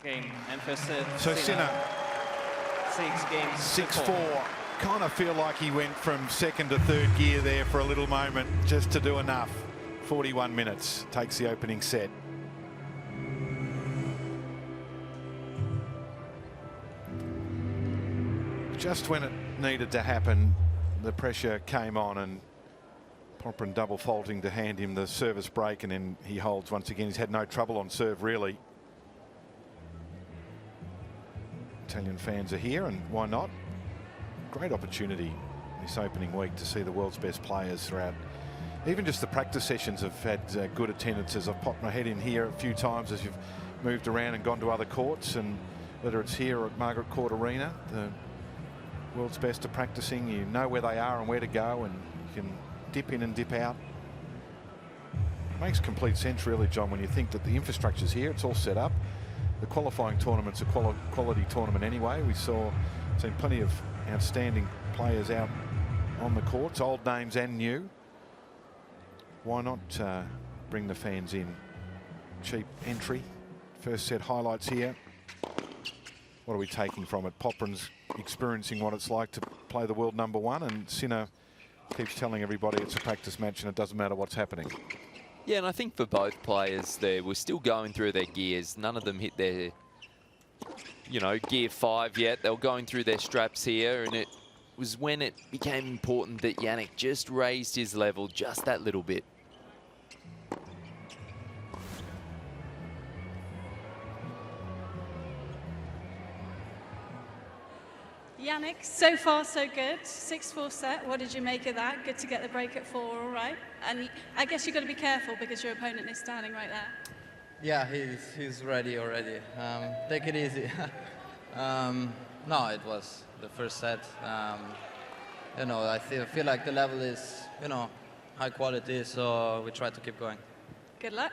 Game and first set.
So Sinner,
6 games.
6-4. Kind of feel like he went from second to third gear there for a little moment just to do enough. 41 minutes takes the opening set. Just when it needed to happen, the pressure came on and Popyrin double faulting to hand him the service break, and then he holds once again. He's had no trouble on serve, really. Italian fans are here, and why not? Great opportunity this opening week to see the world's best players throughout. Even just the practice sessions have had good attendances. I've popped my head in here a few times as you've moved around and gone to other courts, and whether it's here or at Margaret Arena, the world's best are practicing. You know where they are and where to go, and you can dip in and dip out. It makes complete sense, really, John, when you think that the infrastructure's here, it's all set up. The qualifying tournament's a quality tournament anyway. We've seen plenty of outstanding players out on the courts, old names and new. Why not bring the fans in? Cheap entry. First set highlights here. What are we taking from it? Popyrin's experiencing what it's like to play the world #1, and Sinner keeps telling everybody it's a practice match and it doesn't matter what's happening.
Yeah, and I think for both players, they were still going through their gears. None of them hit their, gear 5 yet. They were going through their straps here, and it was when it became important that Jannik just raised his level just that little bit.
Jannik, so far so good. 6-4 set. What did you make of that? Good to get the break at 4, all right. And I guess you've got to be careful because your opponent is standing right there.
Yeah, he's ready already. Take it easy. No, it was the first set. I feel like the level is, high quality, so we try to keep going.
Good luck.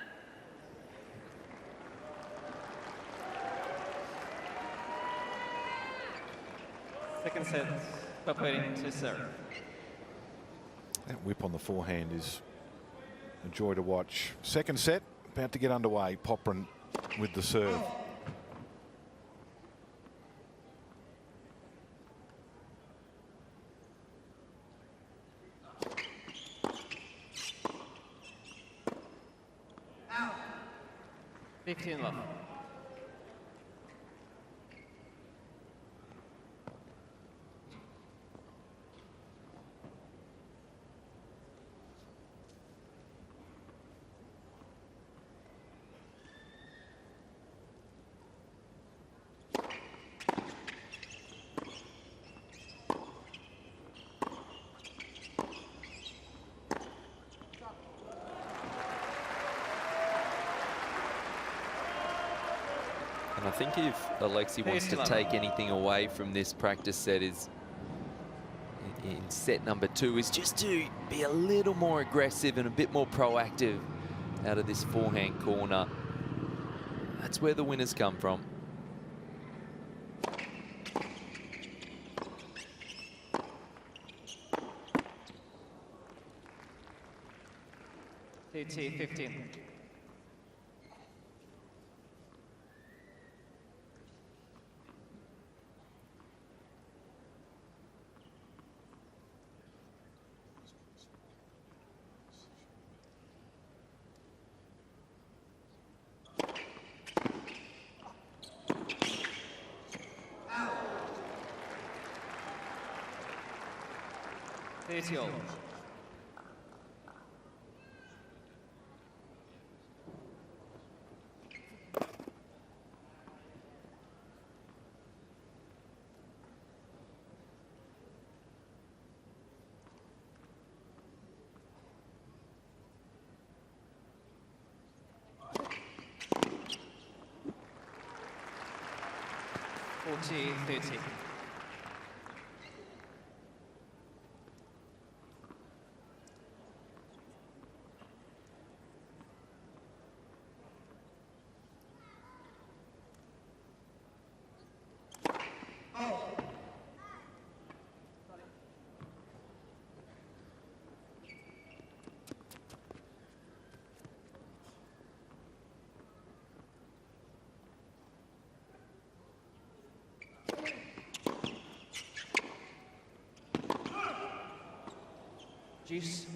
Second set, Popyrin to serve.
That whip on the forehand is a joy to watch. Second set, about to get underway. Popyrin with the serve.
Out. 15 love.
And I think if Alexei wants to take anything away from this practice set is in set #2 is just to be a little more aggressive and a bit more proactive out of this forehand corner. That's where the winners come from.
TT 15. 30 all. Forty, 30. Juice.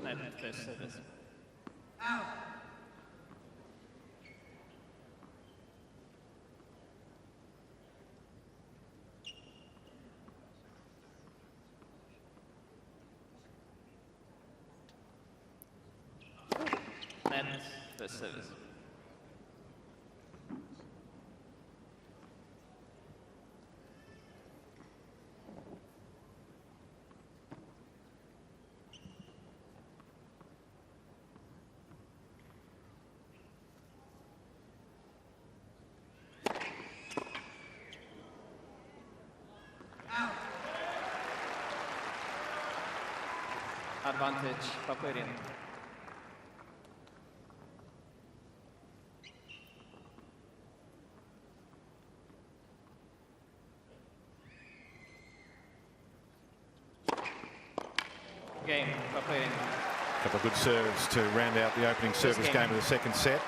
Net first service. Out. Net first service. Advantage, Popyrin. Game, Popyrin.
A couple of good serves to round out the opening service game of the second set.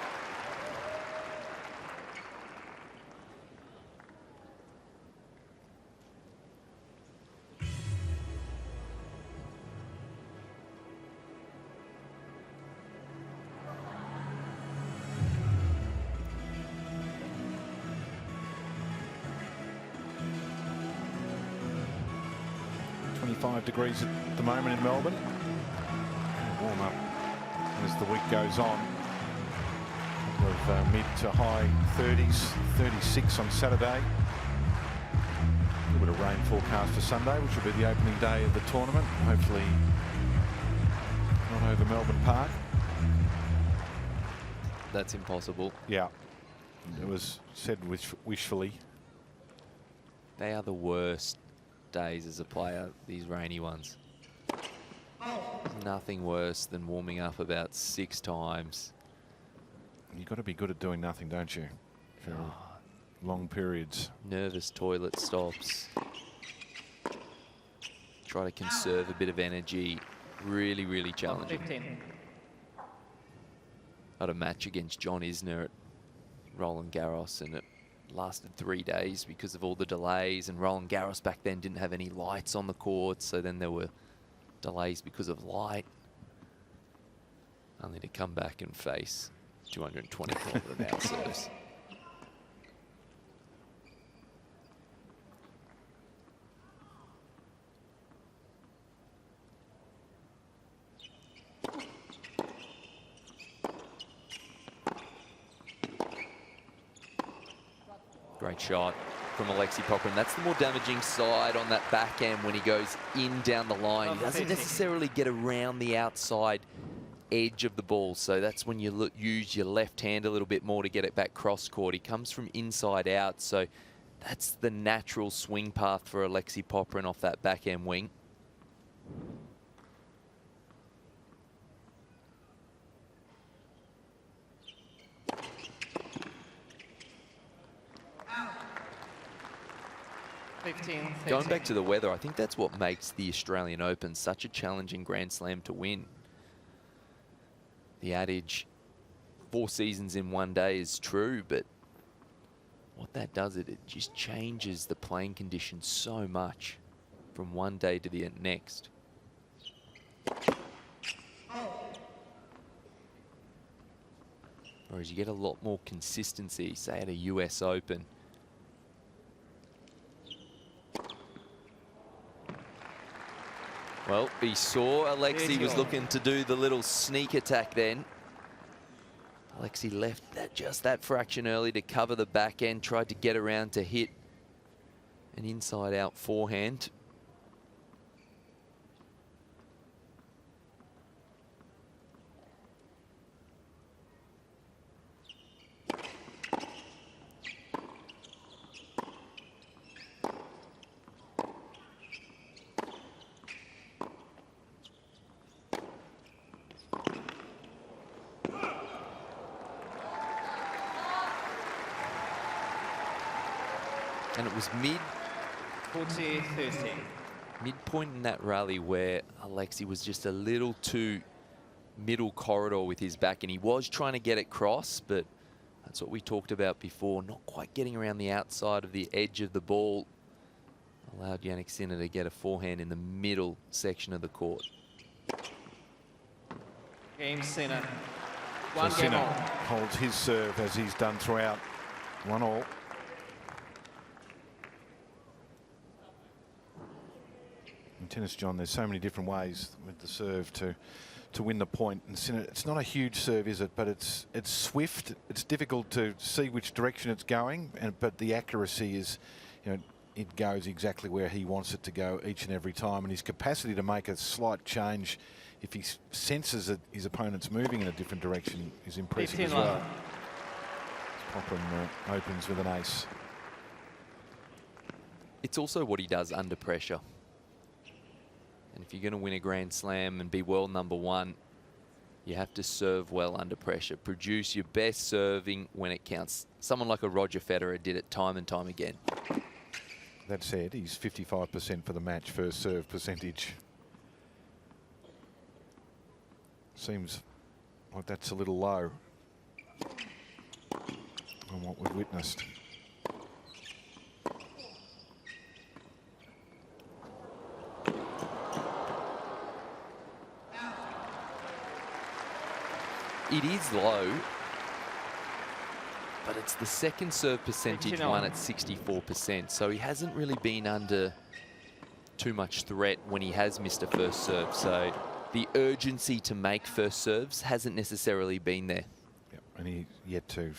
Degrees at the moment in Melbourne. Warm up as the week goes on. Of mid to high 30s, 36 on Saturday. A little bit of rain forecast for Sunday, which will be the opening day of the tournament. Hopefully not over Melbourne Park.
That's impossible.
Yeah, it was said wishfully.
They are the worst days as a player, these rainy ones. Nothing worse than warming up about 6 times.
You've got to be good at doing nothing, don't you? For long periods.
Nervous toilet stops. Try to conserve a bit of energy. Really, really challenging.
15.
I had a match against John Isner at Roland Garros, and it lasted 3 days because of all the delays, and Roland Garros back then didn't have any lights on the court, so then there were delays because of light. Only to come back and face 220 km/h serves. Great shot from Alexei Popyrin. That's the more damaging side on that backhand when he goes in down the line. He doesn't necessarily get around the outside edge of the ball. So that's when you use your left hand a little bit more to get it back cross court. He comes from inside out. So that's the natural swing path for Alexei Popyrin off that backhand wing. Going back to the weather, I think that's what makes the Australian Open such a challenging Grand Slam to win. The adage, 4 seasons in one day is true, but what that does, it just changes the playing conditions so much from one day to the next. Whereas you get a lot more consistency, say at a US Open. Well, he saw Alexei was looking to do the little sneak attack then. Alexei left just that fraction early to cover the back end, tried to get around to hit an inside-out forehand. And it was
40-30.
Midpoint in that rally where Alexei was just a little too middle corridor with his back, and he was trying to get it cross, but that's what we talked about before, not quite getting around the outside of the edge of the ball. Allowed Jannik Sinner to get a forehand in the middle section of the court.
Game Sinner.
So
One game
Sinner
all.
holds his serve as he's done throughout. 1-all. In tennis, John, there's so many different ways with the serve to win the point. And Sinner, it's not a huge serve, is it? But it's swift. It's difficult to see which direction it's going, but the accuracy is, you know, it goes exactly where he wants it to go each and every time. And his capacity to make a slight change if he senses that his opponent's moving in a different direction is impressive as well. Popyrin opens with an ace.
It's also what he does under pressure. And if you're going to win a Grand Slam and be world #1, you have to serve well under pressure. Produce your best serving when it counts. Someone like a Roger Federer did it time and time again.
That said, he's 55% for the match first serve percentage. Seems like that's a little low on what we've witnessed.
It is low, but it's the second serve percentage one at 64%. So he hasn't really been under too much threat when he has missed a first serve. So the urgency to make first serves hasn't necessarily been there.
Yep, and he's yet to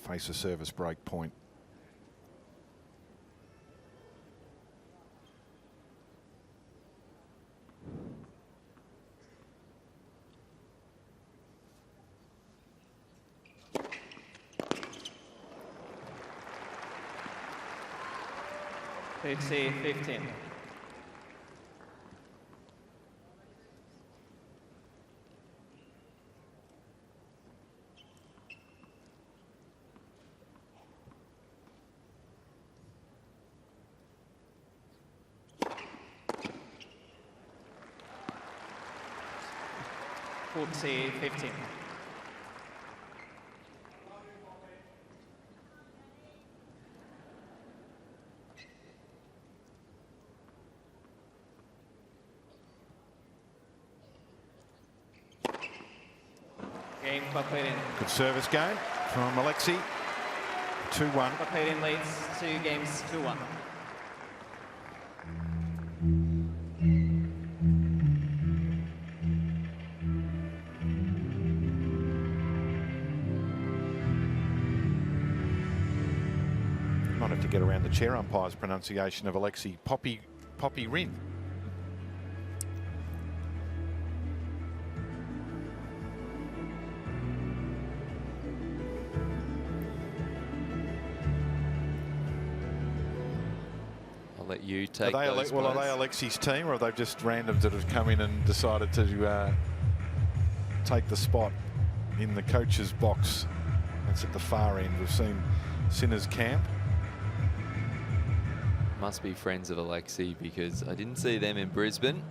face a service break point.
Let's see, 15. See 15. Game Popyrin.
Good service game from Alexei. 2-1.
Popyrin leads 2 games 2-1.
Might have to get around the chair umpire's pronunciation of Alexei Popyrin.
Let you take
Are
those
they Alexei's team, or are they just randoms that have come in and decided to take the spot in the coach's box? That's at the far end. We've seen Sinner's camp.
Must be friends of Alexei, because I didn't see them in Brisbane.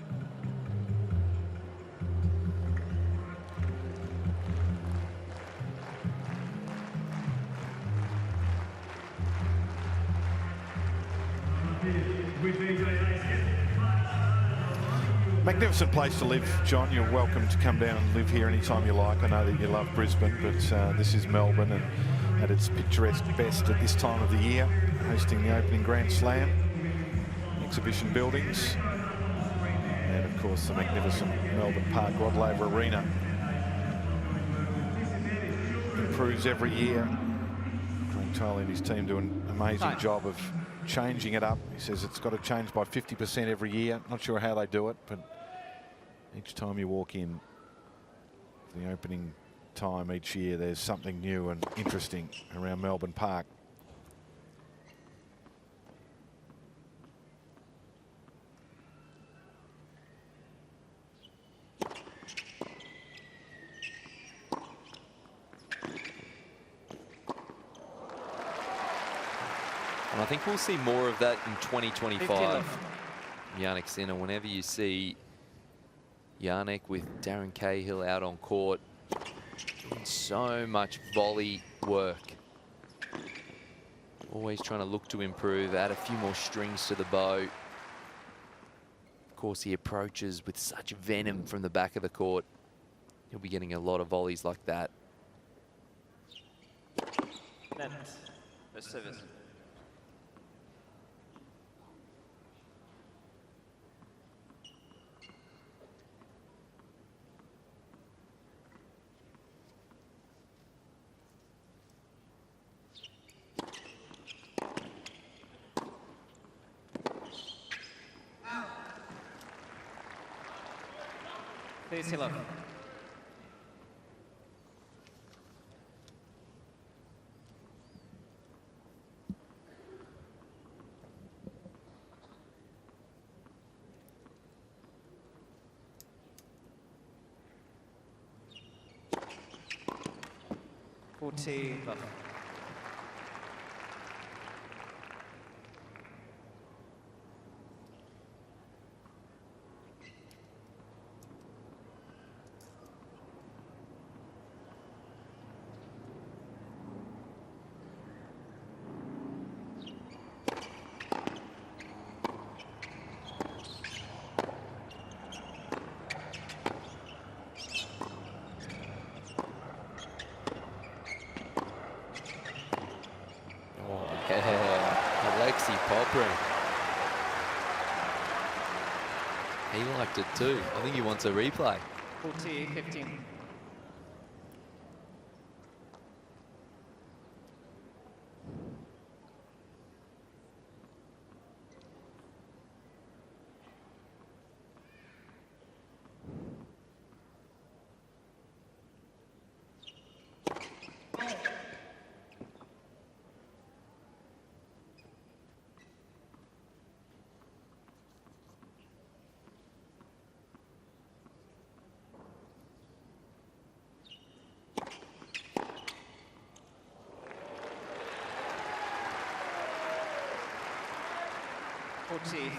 Magnificent place to live, John. You're welcome to come down and live here anytime you like. I know that you love Brisbane, but this is Melbourne, and at its picturesque best at this time of the year, hosting the opening Grand Slam, exhibition buildings, and of course the magnificent Melbourne Park Rod Laver Arena. Improves every year. Greg Tyler and his team do an amazing job of changing it up. He says it's got to change by 50% every year. Not sure how they do it, but each time you walk in, the opening time each year, there's something new and interesting around Melbourne Park.
And I think we'll see more of that in 2025. Jannik Sinner, whenever you see Jannik with Darren Cahill out on court, doing so much volley work. Always trying to look to improve, add a few more strings to the bow. Of course, he approaches with such venom from the back of the court. He'll be getting a lot of volleys like that.
Net. First service. Please, hello. Love.
Alexei Popyrin. He liked it too. I think he wants a replay.
40-15.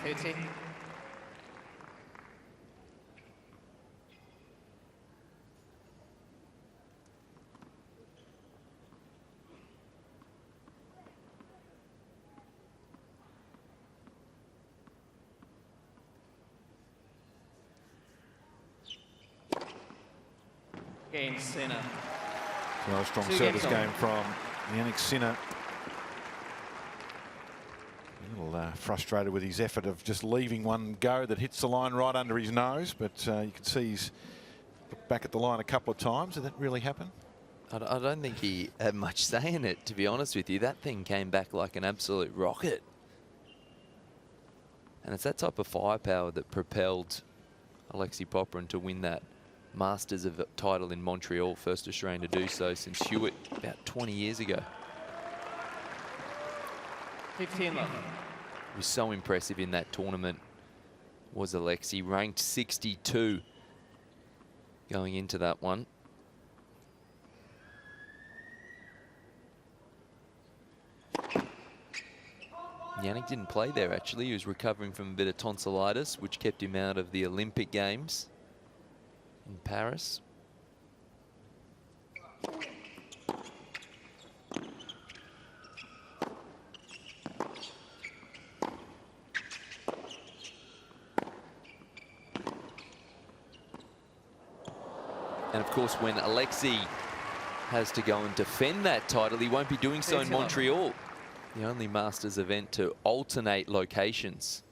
Thirty. Cain, Sinner.
Well, a strong service game from Jannik Sinner. A little frustrated with his effort of just leaving one go that hits the line right under his nose, but you can see he's looked back at the line a couple of times. Did that really happen?
I don't think he had much say in it, to be honest with you. That thing came back like an absolute rocket. And it's that type of firepower that propelled Alexei Popyrin to win that Masters of title in Montreal, first Australian to do so since Hewitt about 20 years ago.
15 love.
He was so impressive in that tournament, was Alexei, ranked 62 going into that one. Jannik didn't play there actually. He was recovering from a bit of tonsillitis, which kept him out of the Olympic Games in Paris. And of course, when Alexei has to go and defend that title, he won't be doing so in Montreal. The only Masters event to alternate locations.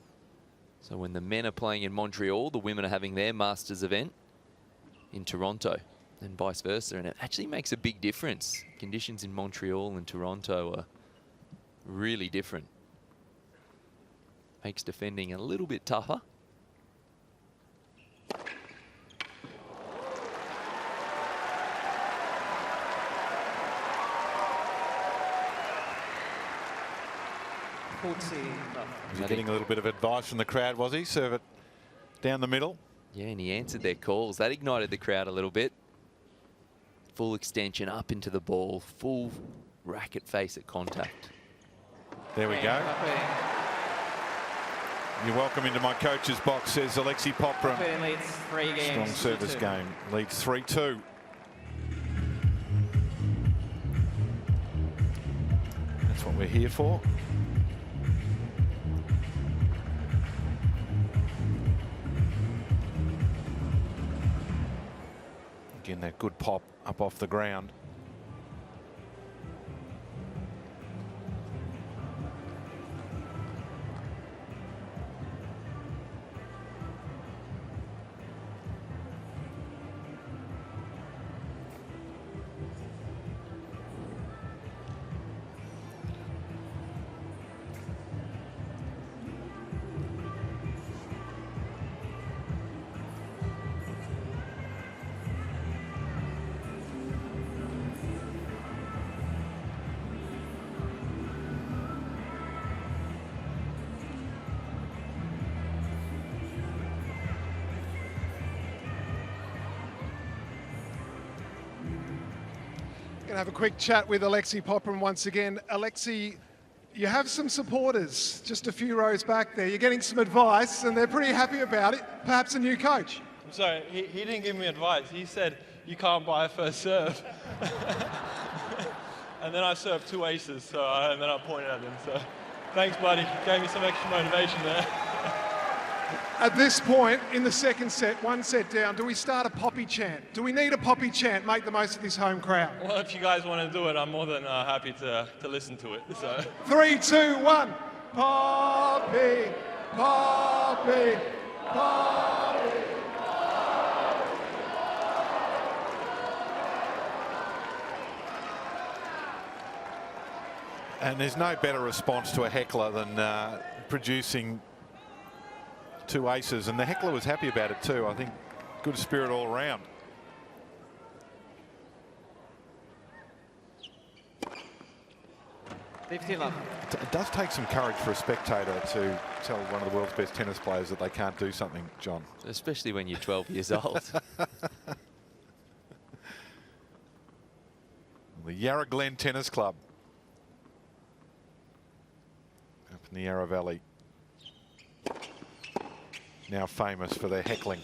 So when the men are playing in Montreal, the women are having their Masters event in Toronto, and vice versa. And it actually makes a big difference. Conditions in Montreal and Toronto are really different. Makes defending a little bit tougher.
He's getting a little bit of advice from the crowd, was he? Serve it down the middle.
Yeah, and he answered their calls. That ignited the crowd a little bit. Full extension up into the ball, full racket face at contact.
There we go. You're welcome into my coach's box, says Alexei Popyrin.
Leads 3 games.
Strong service game. Leads 3-2. That's what we're here for. Again, that good pop up off the ground.
Going to have a quick chat with Alexei Popyrin once again. Alexei, you have some supporters just a few rows back there. You're getting some advice and they're pretty happy about it. Perhaps a new coach.
I'm sorry, he didn't give me advice. He said, you can't buy a first serve. And then I served 2 aces, and then I pointed at him. So thanks, buddy. Gave me some extra motivation there.
At this point in the second set, 1 set down, do we start a poppy chant? Do we need a poppy chant? Make the most of this home crowd.
Well, if you guys want to do it, I'm more than happy to listen to it. So
3, 2, 1. Poppy, poppy, poppy.
And there's no better response to a heckler than producing 2 aces, and the heckler was happy about it too. I think good spirit all around. It does take some courage for a spectator to tell one of the world's best tennis players that they can't do something, John.
Especially when you're 12 years old.
The Yarra Glen Tennis Club up in the Yarra Valley. Now famous for their heckling.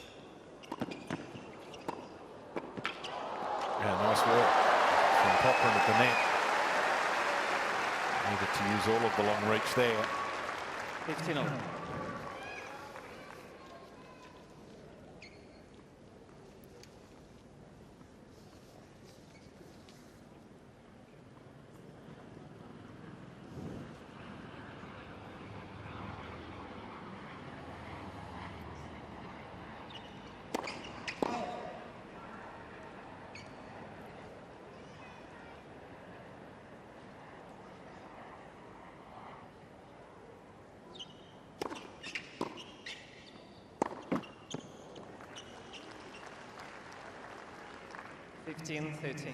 Yeah, nice work from Popyrin at the net. Needed to use all of the long reach there.
15-all. Fifteen, 13.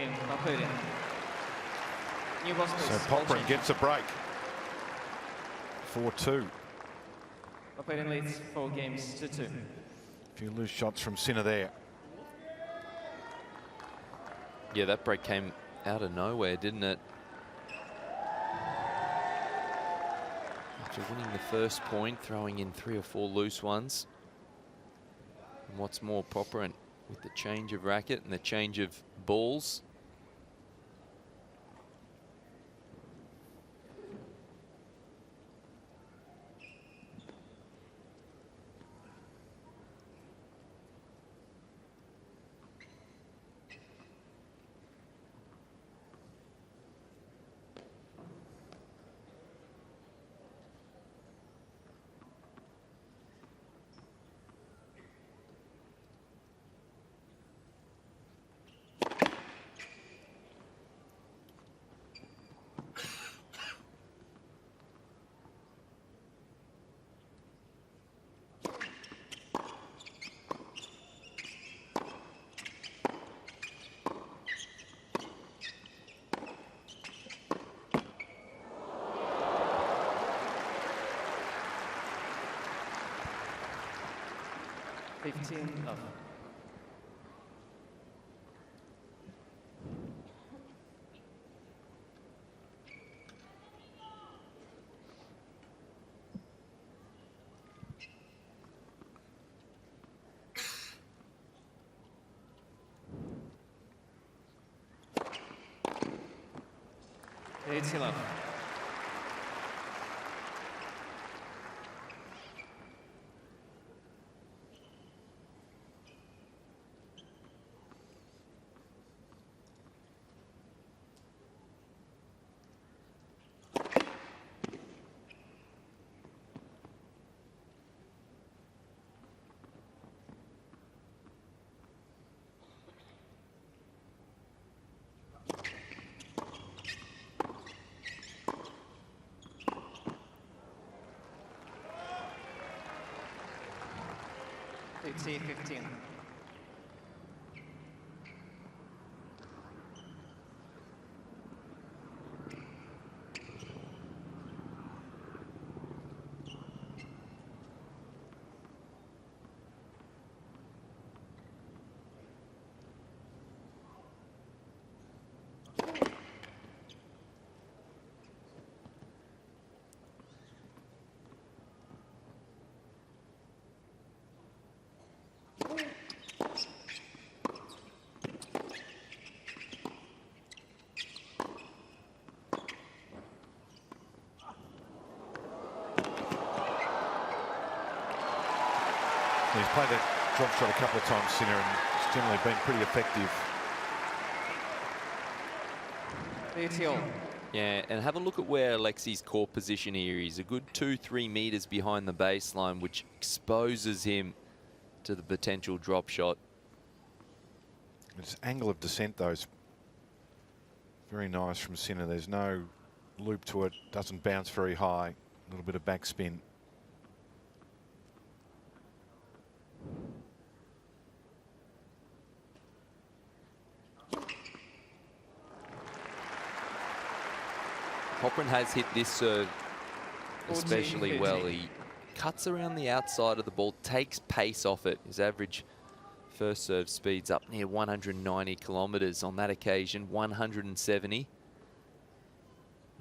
game, Popyrin. New box, please.
So Popyrin gets a break. 4-2.
Popyrin leads 4 games to 2.
A few loose shots from Sinner there.
Yeah, that break came out of nowhere, didn't it? After winning the first point, throwing in 3 or 4 loose ones. And what's more, Popyrin with the change of racket and the change of balls.
Love. Love. It's 15.
He's played that drop shot a couple of times, Sinner, and it's generally been pretty effective.
Yeah, and have a look at where Alexei's court position here. He's a good 2-3 meters behind the baseline, which exposes him to the potential drop shot.
His angle of descent, though, is very nice from Sinner. There's no loop to it, doesn't bounce very high, a little bit of backspin.
Popyrin has hit this serve especially well. He cuts around the outside of the ball, takes pace off it. His average first serve speeds up near 190 kilometers. On that occasion, 170.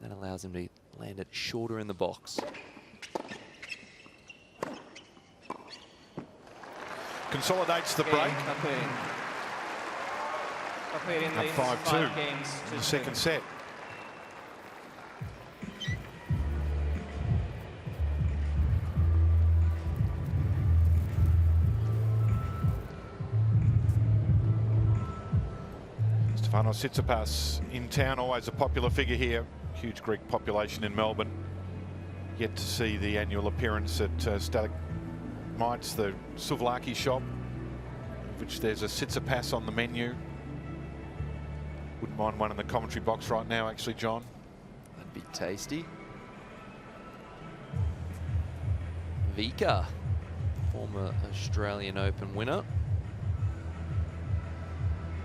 That allows him to land it shorter in the box.
Consolidates the break. Up 5-2 in the second set. Stefanos Tsitsipas in town, always a popular figure here. Huge Greek population in Melbourne. Yet to see the annual appearance at Stalagmites, the souvlaki shop, of which there's a Tsitsipas on the menu. Wouldn't mind one in the commentary box right now, actually, John.
That'd be tasty. Vika, former Australian Open winner.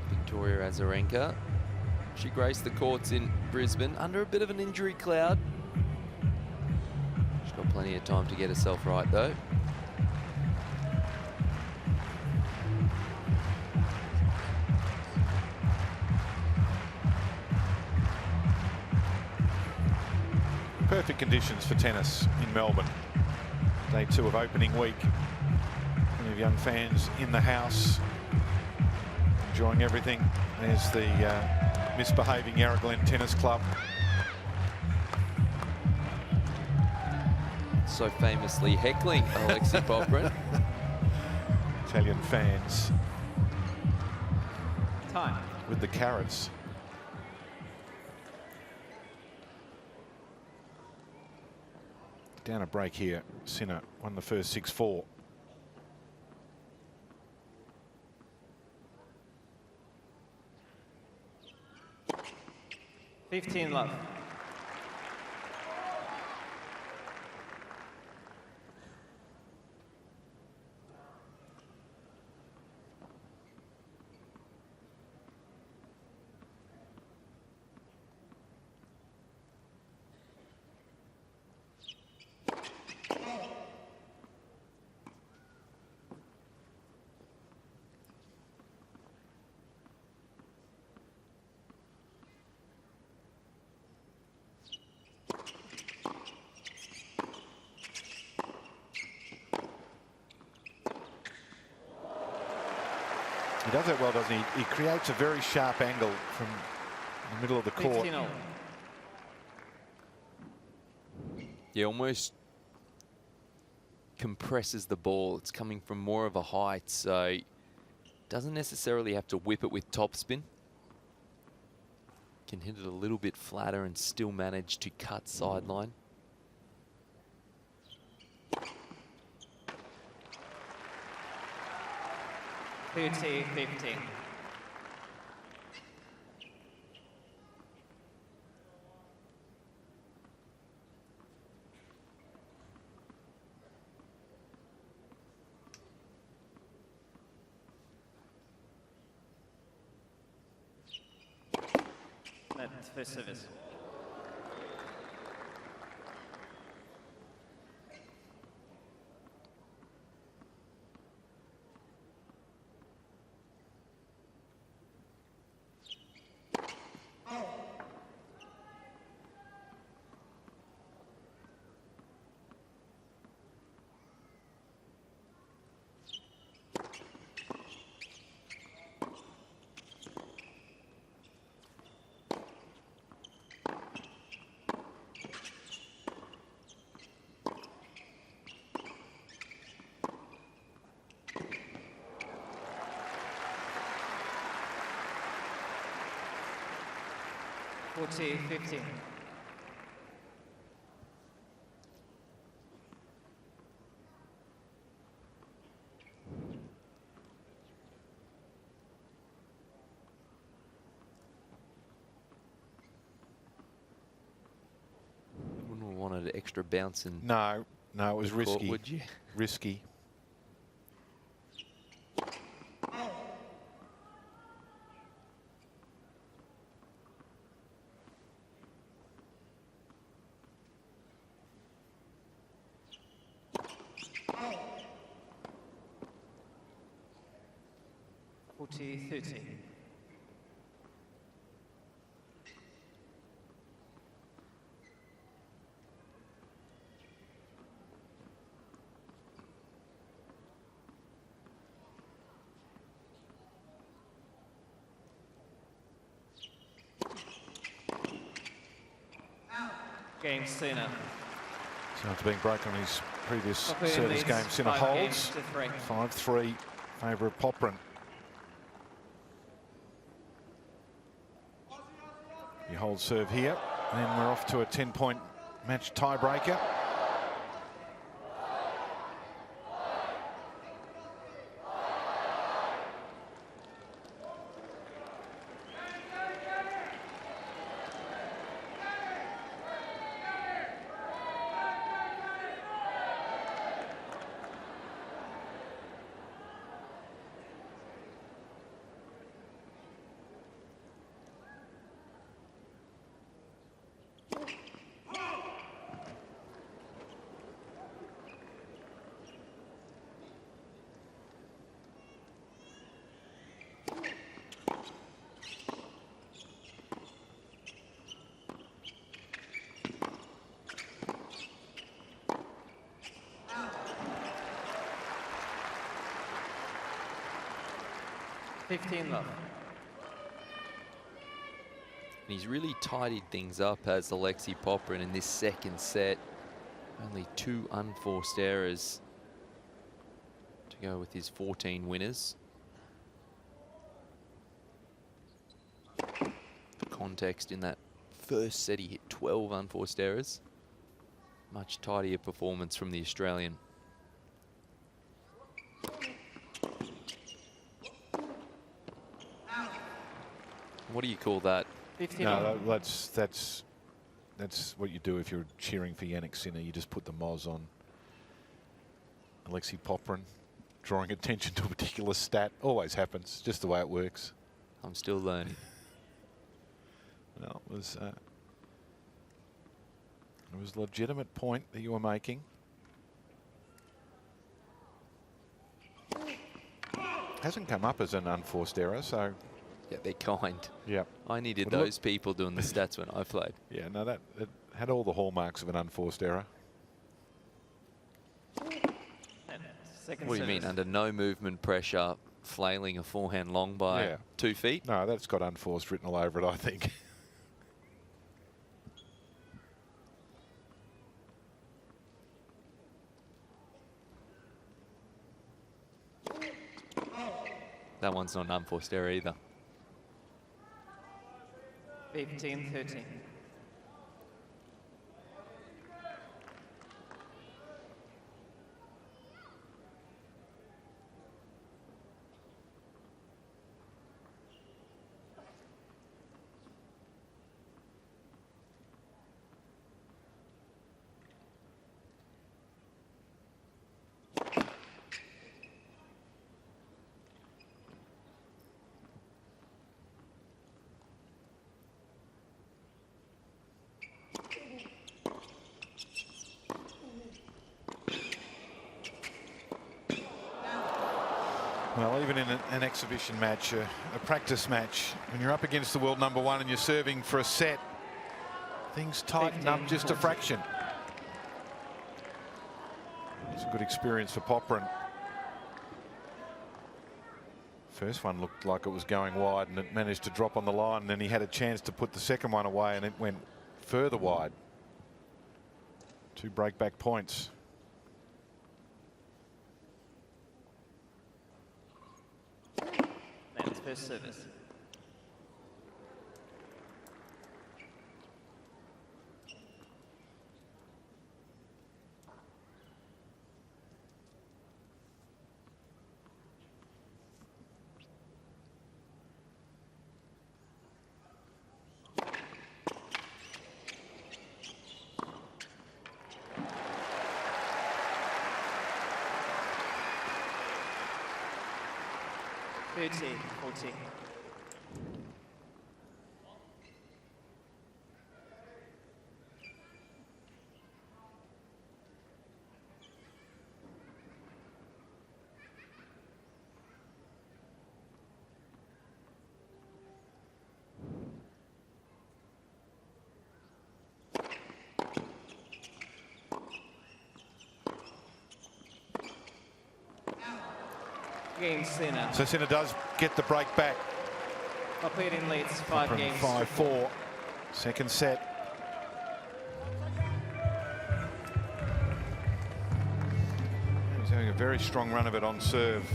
Victoria Azarenka She graced the courts in Brisbane under a bit of an injury cloud. She's got plenty of time to get herself right, though.
Perfect conditions for tennis in Melbourne. Day 2 of opening week. Plenty of young fans in the house, enjoying everything. There's the misbehaving Yarra Glen Tennis Club.
So famously heckling Alexei Popyrin.
Italian fans.
Time.
With the carrots. Down a break here. Sinner won the first 6-4.
15 love.
He does that well, doesn't he? He creates a very sharp angle from the middle of the court.
15-0.
Yeah, almost compresses the ball. It's coming from more of a height, so doesn't necessarily have to whip it with topspin. Can hit it a little bit flatter and still manage to cut sideline.
Fifty. 15. That's first service. Forty. 15.
Wouldn't have wanted an extra bounce in.
No, it was
court,
risky.
would you?
Risky.
Forty. 30. Game Sinner.
So it's being broken on his previous
Popyrin
service
leads
game. Sinner
5
holds.
games to 3.
5-3 favour of Popyrin. He holds serve here, and then we're off to a 10-point match tiebreaker.
15 love.
And he's really tidied things up as Alexei Popyrin in this second set. Only 2 unforced errors to go with his 14 winners. For context, in that first set he hit 12 unforced errors. Much tidier performance from the Australian. What do you call that?
15
No, that's what you do if you're cheering for Jannik Sinner. You just put the moz on Alexei Popyrin, drawing attention to a particular stat. Always happens, just the way it works.
I'm still learning.
Well, it was a legitimate point that you were making. Hasn't come up as an unforced error, so.
Yeah, they're kind.
Yeah.
I needed
Well,
those people doing the stats when I played.
Yeah, no, it had all the hallmarks of an unforced error.
Second
What do you mean?
service.
Under no movement pressure, flailing a forehand long by 2 feet?
No, that's got unforced written all over it, I think.
That one's not an unforced error either.
15-13.
Well, even in an exhibition match, a practice match, when you're up against the world #1 and you're serving for a set, things tighten up just a fraction. It's a good experience for Popyrin. First one looked like it was going wide and it managed to drop on the line, and then he had a chance to put the second one away and it went further wide. 2 breakback points.
Man's first service. Thirteen, 14. Cain Sinner.
So Sinner does get the break back.
Popyrin leads 5 games.
5-4. Second set. He's having a very strong run of it on serve.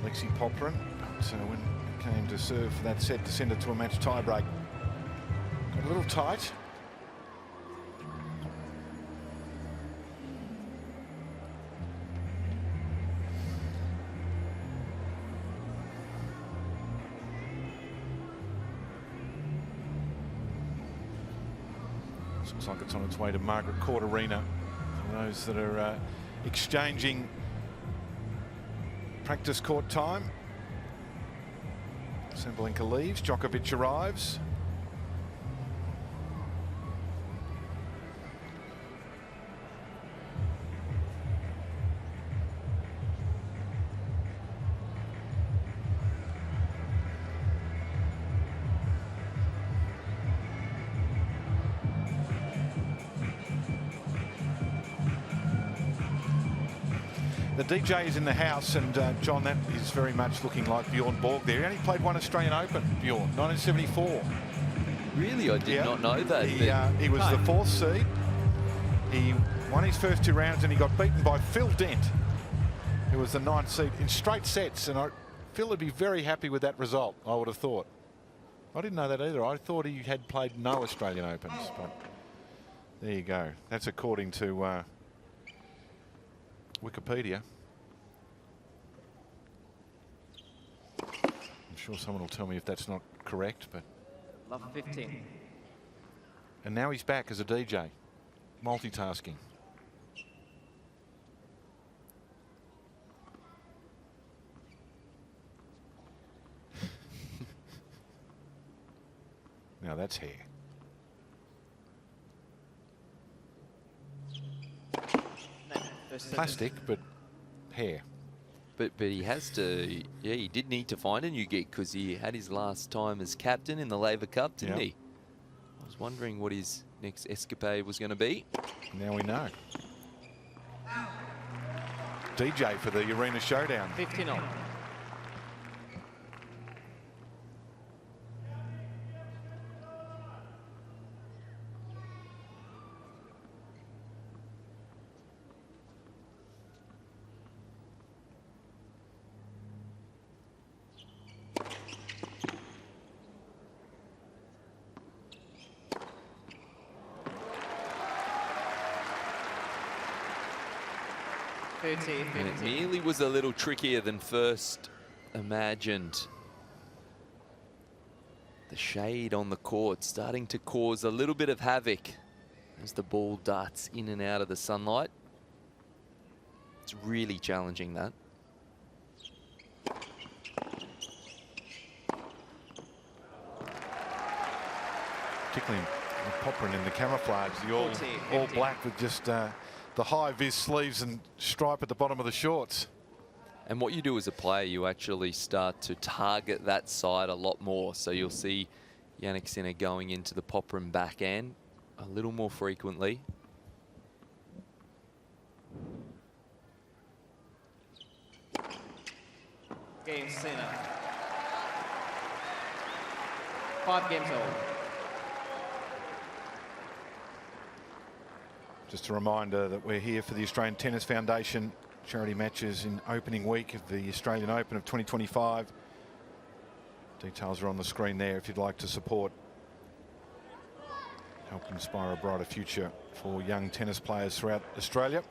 Alexei Popyrin. So when it came to serve for that set to send it to a match tie break, got a little tight. Looks like it's on its way to Margaret Court Arena. For those that are exchanging practice court time. Sabalenka leaves, Djokovic arrives. The DJ is in the house, and John, that is very much looking like Bjorn Borg there. He only played one Australian Open, Bjorn, 1974.
Really? I did not know that.
He was the 4th seed. He won his first 2 rounds, and he got beaten by Phil Dent, who was the 9th seed, in straight sets. And Phil would be very happy with that result, I would have thought. I didn't know that either. I thought he had played no Australian Opens, but there you go. That's according to Wikipedia. I'm sure someone will tell me if that's not correct, but...
Love 15.
And now he's back as a DJ, multitasking. Now that's hair. Plastic, but hair.
But he has to, yeah, he did need to find a new gig because he had his last time as captain in the Laver Cup, didn't he? I was wondering what his next escapade was going to be.
Now we know. DJ for the Arena Showdown.
15-all.
And it merely was a little trickier than first imagined. The shade on the court starting to cause a little bit of havoc as the ball darts in and out of the sunlight. It's really challenging, that.
Particularly Popyrin in the camouflage, the all black with just the high-vis sleeves and stripe at the bottom of the shorts.
And what you do as a player, you actually start to target that side a lot more. So you'll see Jannik Sinner going into the Popyrin backhand a little more frequently.
Game Sinner. 5 games old.
Just a reminder that we're here for the Australian Tennis Foundation charity matches in opening week of the Australian Open of 2025. Details are on the screen there if you'd like to support. Help inspire a brighter future for young tennis players throughout Australia.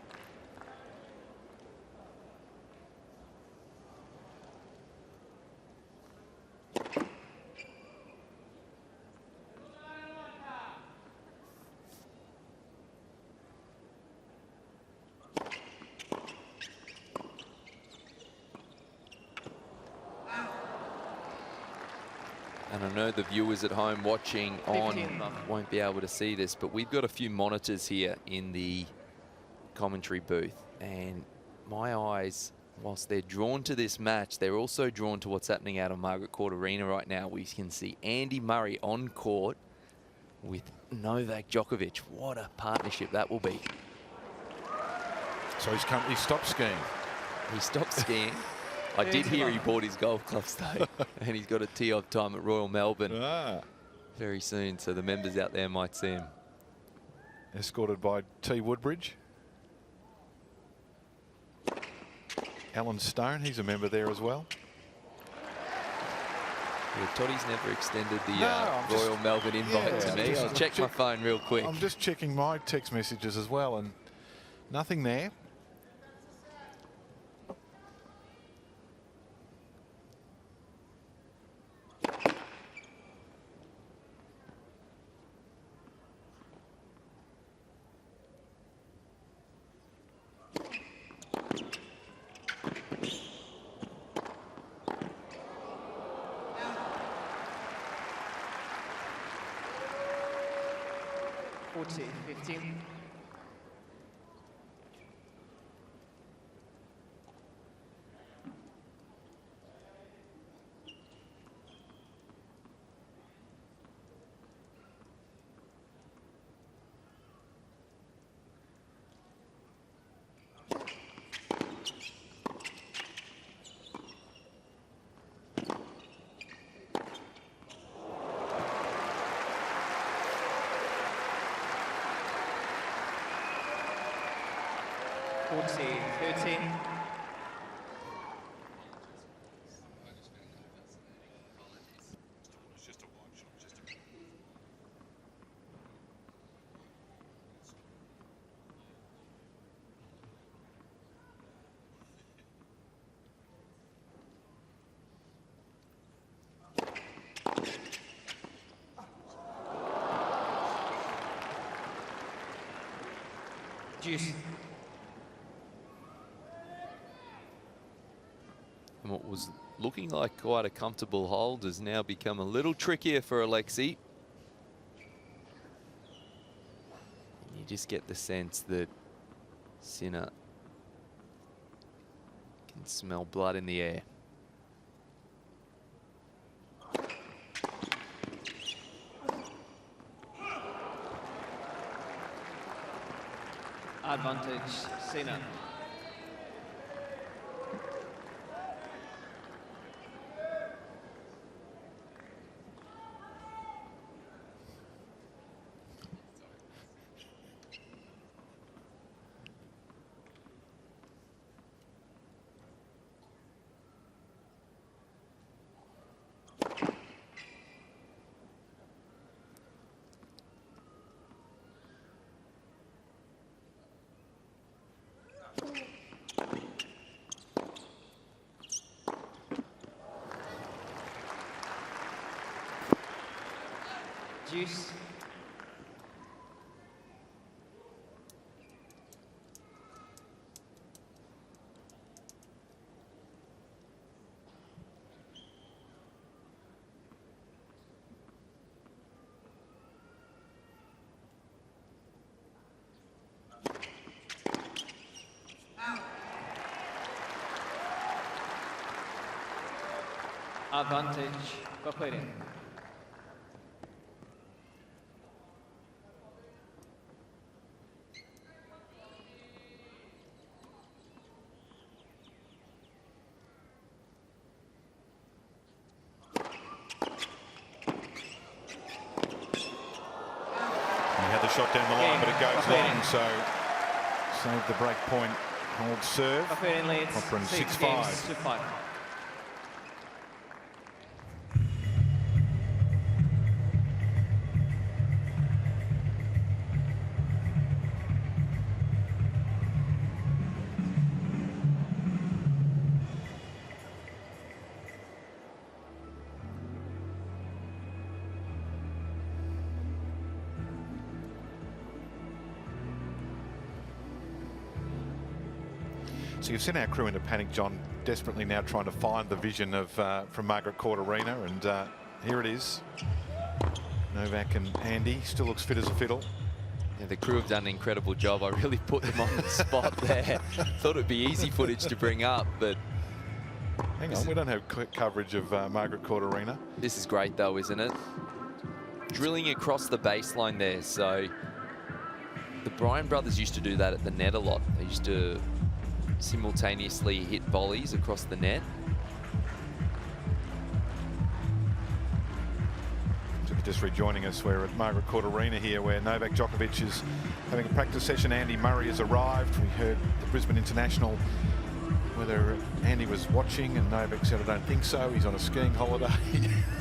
And I know the viewers at home watching on won't be able to see this, but we've got a few monitors here in the commentary booth. And my eyes, whilst they're drawn to this match, they're also drawn to what's happening out of Margaret Court Arena right now. We can see Andy Murray on court with Novak Djokovic. What a partnership that will be.
So he stopped skiing.
He stopped skiing. I did hear he bought his golf clubs though, and he's got a tee-off time at Royal Melbourne very soon, so the members out there might see him.
Escorted by T. Woodbridge. Alan Stone, he's a member there as well.
Yeah, Toddy's never extended the Royal Melbourne invite to me. I'll check my phone real quick.
I'm just checking my text messages as well, and nothing there.
13. Juice.
And what was looking like quite a comfortable hold has now become a little trickier for Alexei. And you just get the sense that Sinner can smell blood in the air.
Advantage, Sinner. Juice. Advantage, Popyrin.
Shot down the line, but it goes long, so save the break point. Hold serve.
Popyrin leads
6-5.
to 5.
So you've sent our crew into panic, John, desperately now trying to find the vision of from Margaret Court Arena, and here it is. Novak and Andy still looks fit as a fiddle.
Yeah, the crew have done an incredible job. I really put them on the spot there. Thought it'd be easy footage to bring up, but
hang on, we don't have coverage of Margaret Court Arena.
This is great though, isn't it? Drilling across the baseline there. So the Bryan brothers used to do that at the net a lot. They used to simultaneously hit volleys across the net.
So if you're just rejoining us, we're at Margaret Court Arena here, where Novak Djokovic is having a practice session. Andy Murray has arrived. We heard the Brisbane International, whether Andy was watching, and Novak said, I don't think so. He's on a skiing holiday.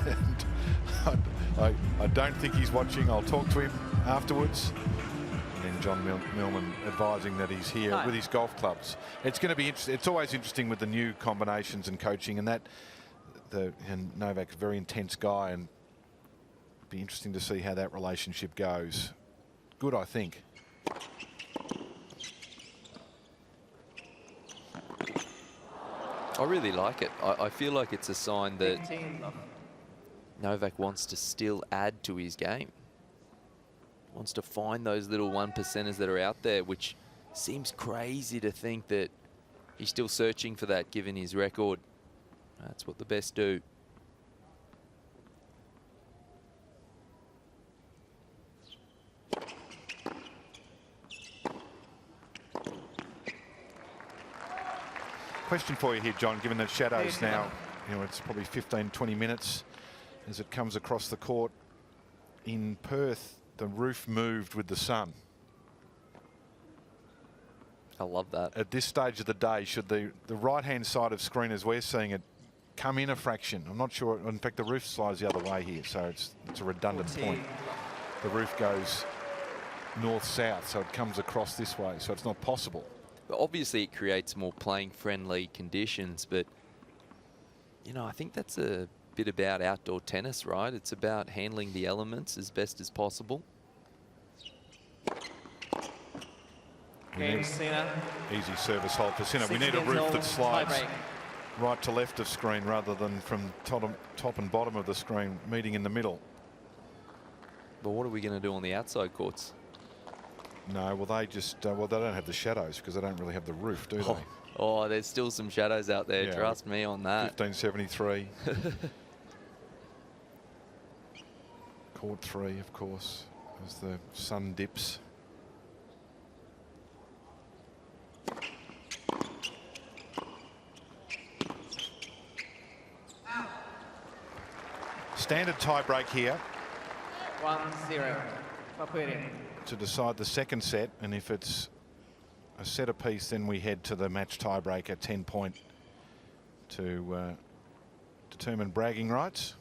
And I don't think he's watching. I'll talk to him afterwards. John Millman advising that he's here with his golf clubs. It's going to be interesting. It's always interesting with the new combinations and coaching, and and Novak's a very intense guy, and be interesting to see how that relationship goes. Good, I think.
I really like it. I feel like it's a sign that Novak wants to still add to his game. Wants to find those little 1%ers that are out there, which seems crazy to think that he's still searching for that given his record. That's what the best do.
Question for you here, John, given that shadows now, you know, it's probably 15-20 minutes as it comes across the court. In Perth, the roof moved with the sun.
I love that.
At this stage of the day, should the right-hand side of screen, as we're seeing it, come in a fraction? I'm not sure. In fact, the roof slides the other way here, so it's a redundant
14.
point. The roof goes north-south, so it comes across this way, so it's not possible.
But obviously, it creates more playing-friendly conditions, but, you know, I think that's a bit about outdoor tennis, right? It's about handling the elements as best as possible.
Cain, Sinner.
Easy service hold for Sinner. We need a roof that slides right to left of screen rather than from top and bottom of the screen, meeting in the middle.
But what are we going to do on the outside courts?
No, well, they just, well, they don't have the shadows because they don't really have the roof, do they?
Oh, there's still some shadows out there.
Yeah,
Trust me on that.
1573. Court 3, of course, as the sun dips. Standard tie break here
1-0. Popyrin.
to decide the second set, and if it's a set apiece, then we head to the match tiebreaker 10-point to determine bragging rights.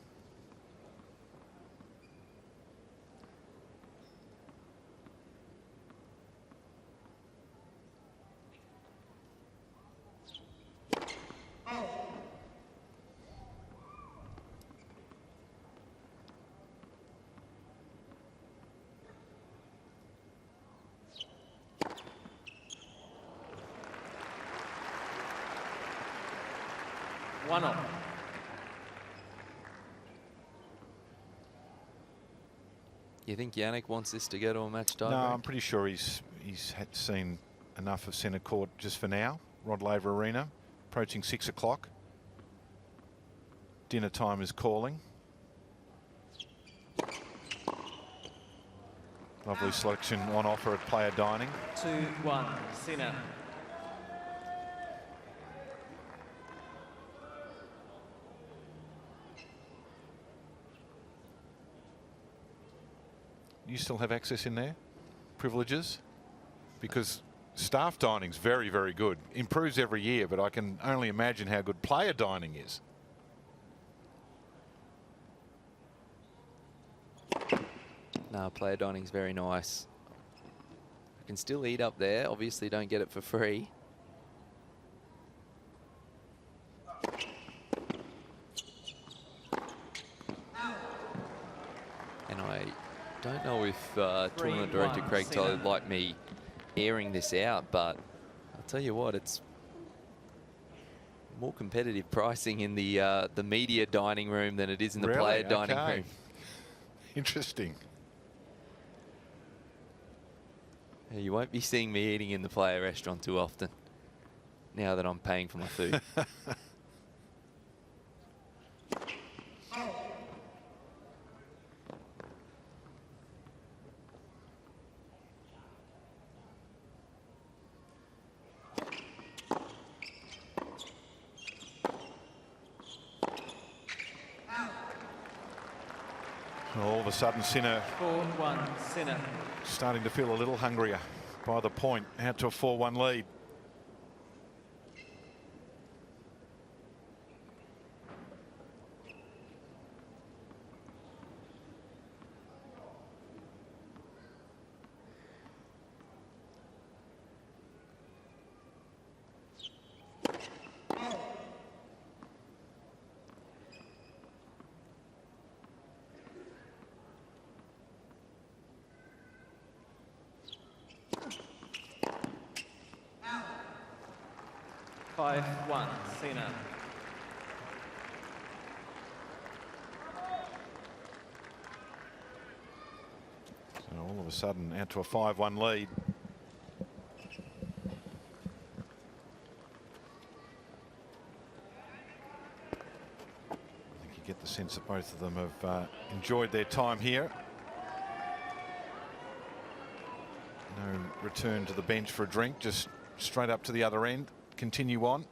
One up.
You think Jannik wants this to go to a match tie?
No, I'm pretty sure he's seen enough of centre court just for now. Rod Laver Arena, approaching 6 o'clock. Dinner time is calling. Lovely selection on offer at player dining.
2-1. Sinner.
You still have access in there? Privileges? Because staff dining's very, very good. Improves every year, but I can only imagine how good player dining is.
No, player dining's very nice. I can still eat up there. Obviously don't get it for free. And I don't know if tournament director Craig Tyler would like me airing this out, but I'll tell you what, it's more competitive pricing in the media dining room than it is in the player dining room.
Interesting.
You won't be seeing me eating in the player restaurant too often now that I'm paying for my food.
All of a sudden, Sinner
4-1. Sinner.
starting to feel a little hungrier by the point, out to a 4-1 lead.
Sinner.
So all of a sudden, out to a 5-1 lead. I think you get the sense that both of them have enjoyed their time here. No return to the bench for a drink, just straight up to the other end. Continue on.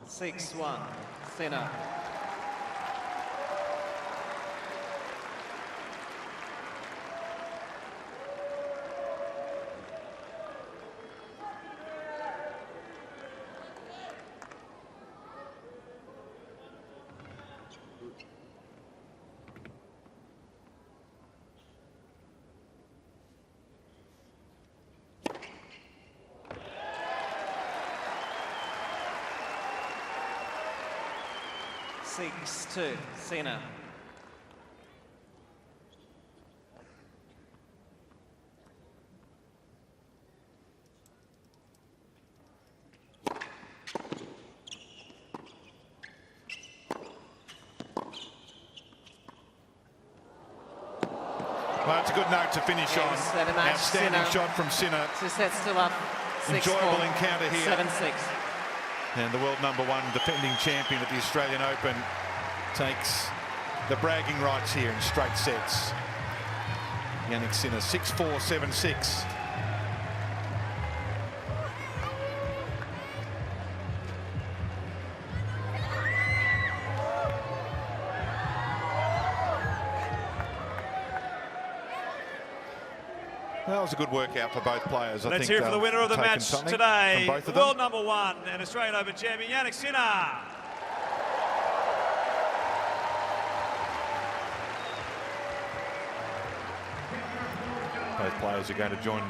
Six one. Sinner. 6-2, Sinner.
Well, it's a good note to finish on. Outstanding shot from Sinner.
2 sets still up. 6-4.
Enjoyable encounter here.
7-6.
And the world #1 defending champion at the Australian Open takes the bragging rights here in straight sets. Jannik Sinner, 6-4, 7-6. Well, it was a good workout for both players.
Let's hear from the winner of the match today,
both
the
of them.
world #1 and Australian Open champion, Jannik Sinner.
Both players are going to join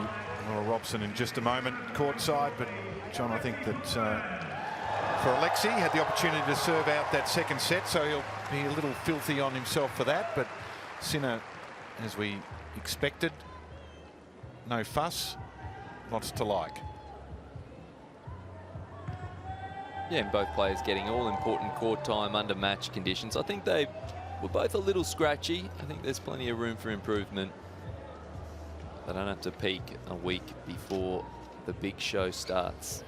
Laura Robson in just a moment courtside, but John, I think that for Alexei, he had the opportunity to serve out that second set, so he'll be a little filthy on himself for that, but Sinner, as we expected, no fuss, lots to like.
Yeah, and both players getting all important court time under match conditions. I think they were both a little scratchy. I think there's plenty of room for improvement. They don't have to peak a week before the big show starts.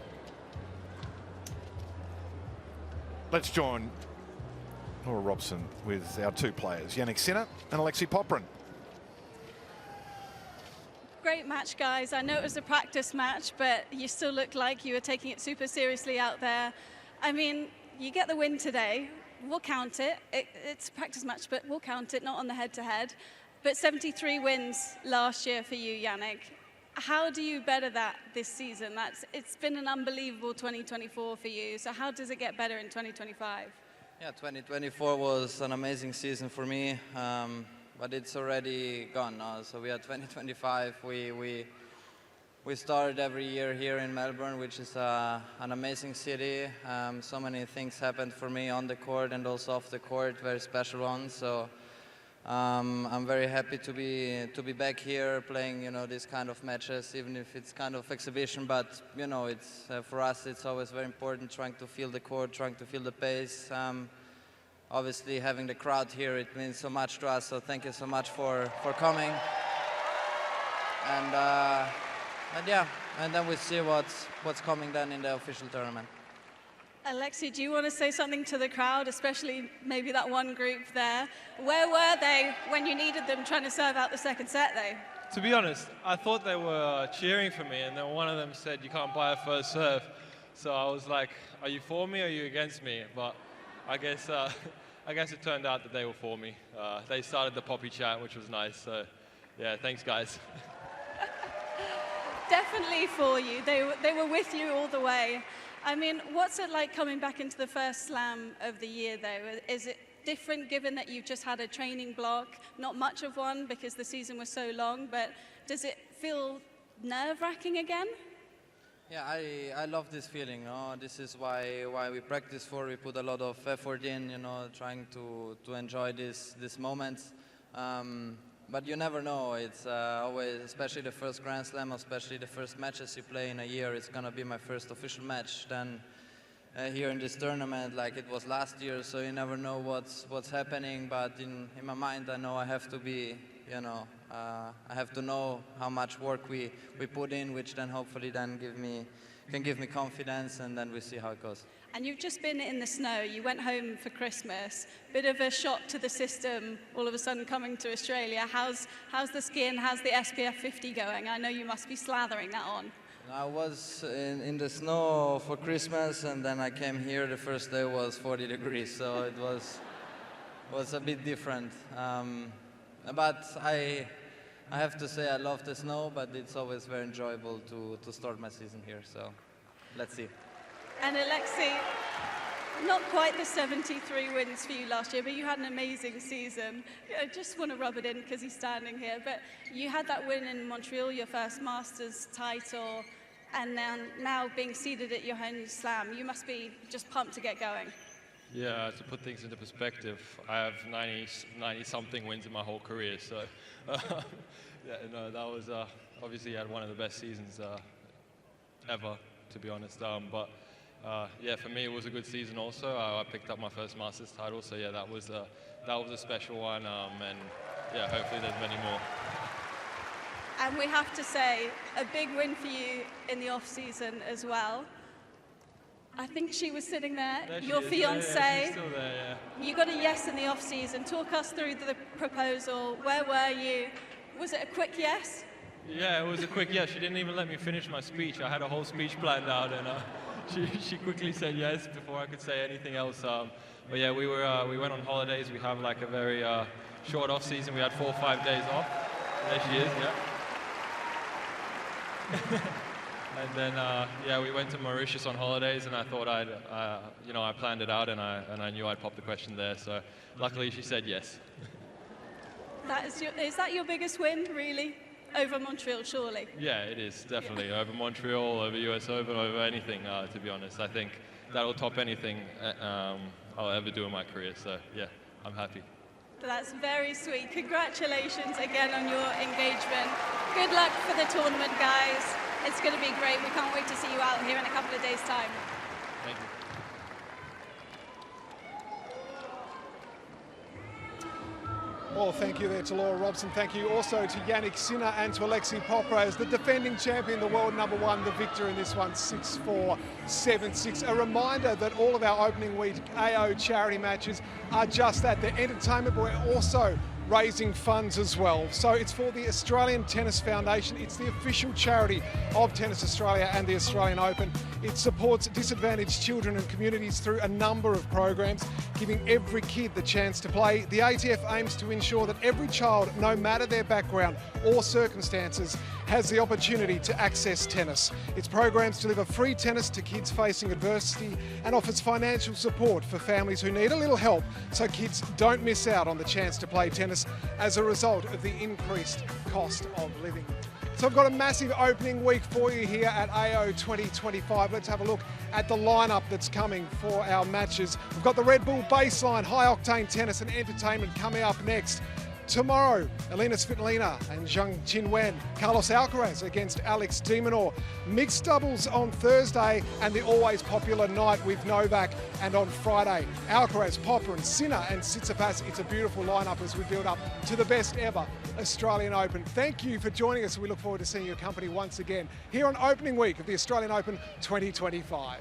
Let's join Laura Robson with our two players, Jannik Sinner and Alexei Popyrin.
Great match, guys. I know it was a practice match, but you still looked like you were taking it super seriously out there. I mean, you get the win today. We'll count it. It's a practice match, but we'll count it, not on the head-to-head. But 73 wins last year for you, Jannik. How do you better that this season? It's been an unbelievable 2024 for you. So how does it get better in 2025?
Yeah, 2024 was an amazing season for me. But it's already gone now. So we are 2025. We started every year here in Melbourne, which is an amazing city. So many things happened for me on the court and also off the court, very special ones. So I'm very happy to be back here playing, you know, these kind of matches, even if it's kind of exhibition. But you know, it's for us, it's always very important trying to feel the court, trying to feel the pace. Obviously, having the crowd here, it means so much to us. So thank you so much for coming. And yeah, and then we see what's coming then in the official tournament.
Alexei, do you want to say something to the crowd, especially maybe that one group there? Where were they when you needed them trying to serve out the second set, though?
To be honest, I thought they were cheering for me, and then one of them said, "You can't buy a first serve." So I was like, "Are you for me or are you against me?" But I guess it turned out that they were for me. They started the Poppy chant, which was nice. So, yeah, thanks, guys.
Definitely for you. They were with you all the way. I mean, what's it like coming back into the first slam of the year, though? Is it different given that you've just had a training block? Not much of one because the season was so long, but does it feel nerve-wracking again?
Yeah, I love this feeling. No? This is why we practice for. We put a lot of effort in, you know, trying to enjoy this moments. But you never know. It's always, especially the first Grand Slam, especially the first matches you play in a year. It's gonna be my first official match. Then here in this tournament, like it was last year. So you never know what's happening. But in my mind, I know I have to be, you know, I have to know how much work we put in, which then hopefully then can give me confidence, and then we see how it goes.
And you've just been in the snow. You went home for Christmas. Bit of a shock to the system, all of a sudden coming to Australia. How's the skin? How's the SPF 50 going? I know you must be slathering that on.
I was in the snow for Christmas, and then I came here. The first day was 40 degrees, so it was a bit different. But I have to say I love the snow, but it's always very enjoyable to start my season here. So let's see.
And Alexei, not quite the 73 wins for you last year, but you had an amazing season. I just want to rub it in because he's standing here, but you had that win in Montreal, your first Masters title, and then now being seeded at your home slam, you must be just pumped to get going.
Yeah, to put things into perspective, I have 90-something wins in my whole career. So, yeah, no, that was obviously had one of the best seasons ever, to be honest. Yeah, for me it was a good season also. I picked up my first Masters title, so yeah, that was a special one. And yeah, hopefully there's many more.
And we have to say, a big win for you in the off-season as well. I think she was sitting there, your fiancée.
Yeah, she's still there, yeah.
You got a yes in the off-season. Talk us through the proposal. Where were you? Was it a quick yes?
Yeah, it was a quick yes. She didn't even let me finish my speech. I had a whole speech planned out, and she quickly said yes before I could say anything else. But yeah, we went on holidays. We have like a very short off-season. We had 4 or 5 days off. There she is, yeah. And then, yeah, we went to Mauritius on holidays, and I thought I planned it out, and I knew I'd pop the question there. So, luckily, she said yes.
Is that your biggest win, really, over Montreal, surely?
Yeah, it is definitely over Montreal, over US Open, over anything. To be honest, I think that'll top anything I'll ever do in my career. So, yeah, I'm happy.
That's very sweet. Congratulations again on your engagement. Good luck for the tournament, guys. It's going to be great. We can't wait to see you out here in a couple of days' time.
Thank you.
Well, thank you there to Laura Robson. Thank you also to Jannik Sinner and to Alexei Popyrin as the defending champion, the world #1, the victor in this one, 6-4, 7-6. A reminder that all of our opening week AO charity matches are just that. They're entertainment, but we're also raising funds as well. So it's for the Australian Tennis Foundation. It's the official charity of Tennis Australia and the Australian Open. It supports disadvantaged children and communities through a number of programs, giving every kid the chance to play. The ATF aims to ensure that every child, no matter their background or circumstances, has the opportunity to access tennis. Its programs deliver free tennis to kids facing adversity and offers financial support for families who need a little help so kids don't miss out on the chance to play tennis as a result of the increased cost of living. So I've got a massive opening week for you here at AO 2025. Let's have a look at the lineup that's coming for our matches. We've got the Red Bull Baseline, high-octane tennis and entertainment coming up next. Tomorrow, Elina Svitolina and Zhang Qinwen, Carlos Alcaraz against Alex de Minaur. Mixed doubles on Thursday and the always popular night with Novak. And on Friday, Alcaraz, Popyrin, Sinner and Tsitsipas. It's a beautiful lineup as we build up to the best ever Australian Open. Thank you for joining us. We look forward to seeing your company once again here on opening week of the Australian Open 2025.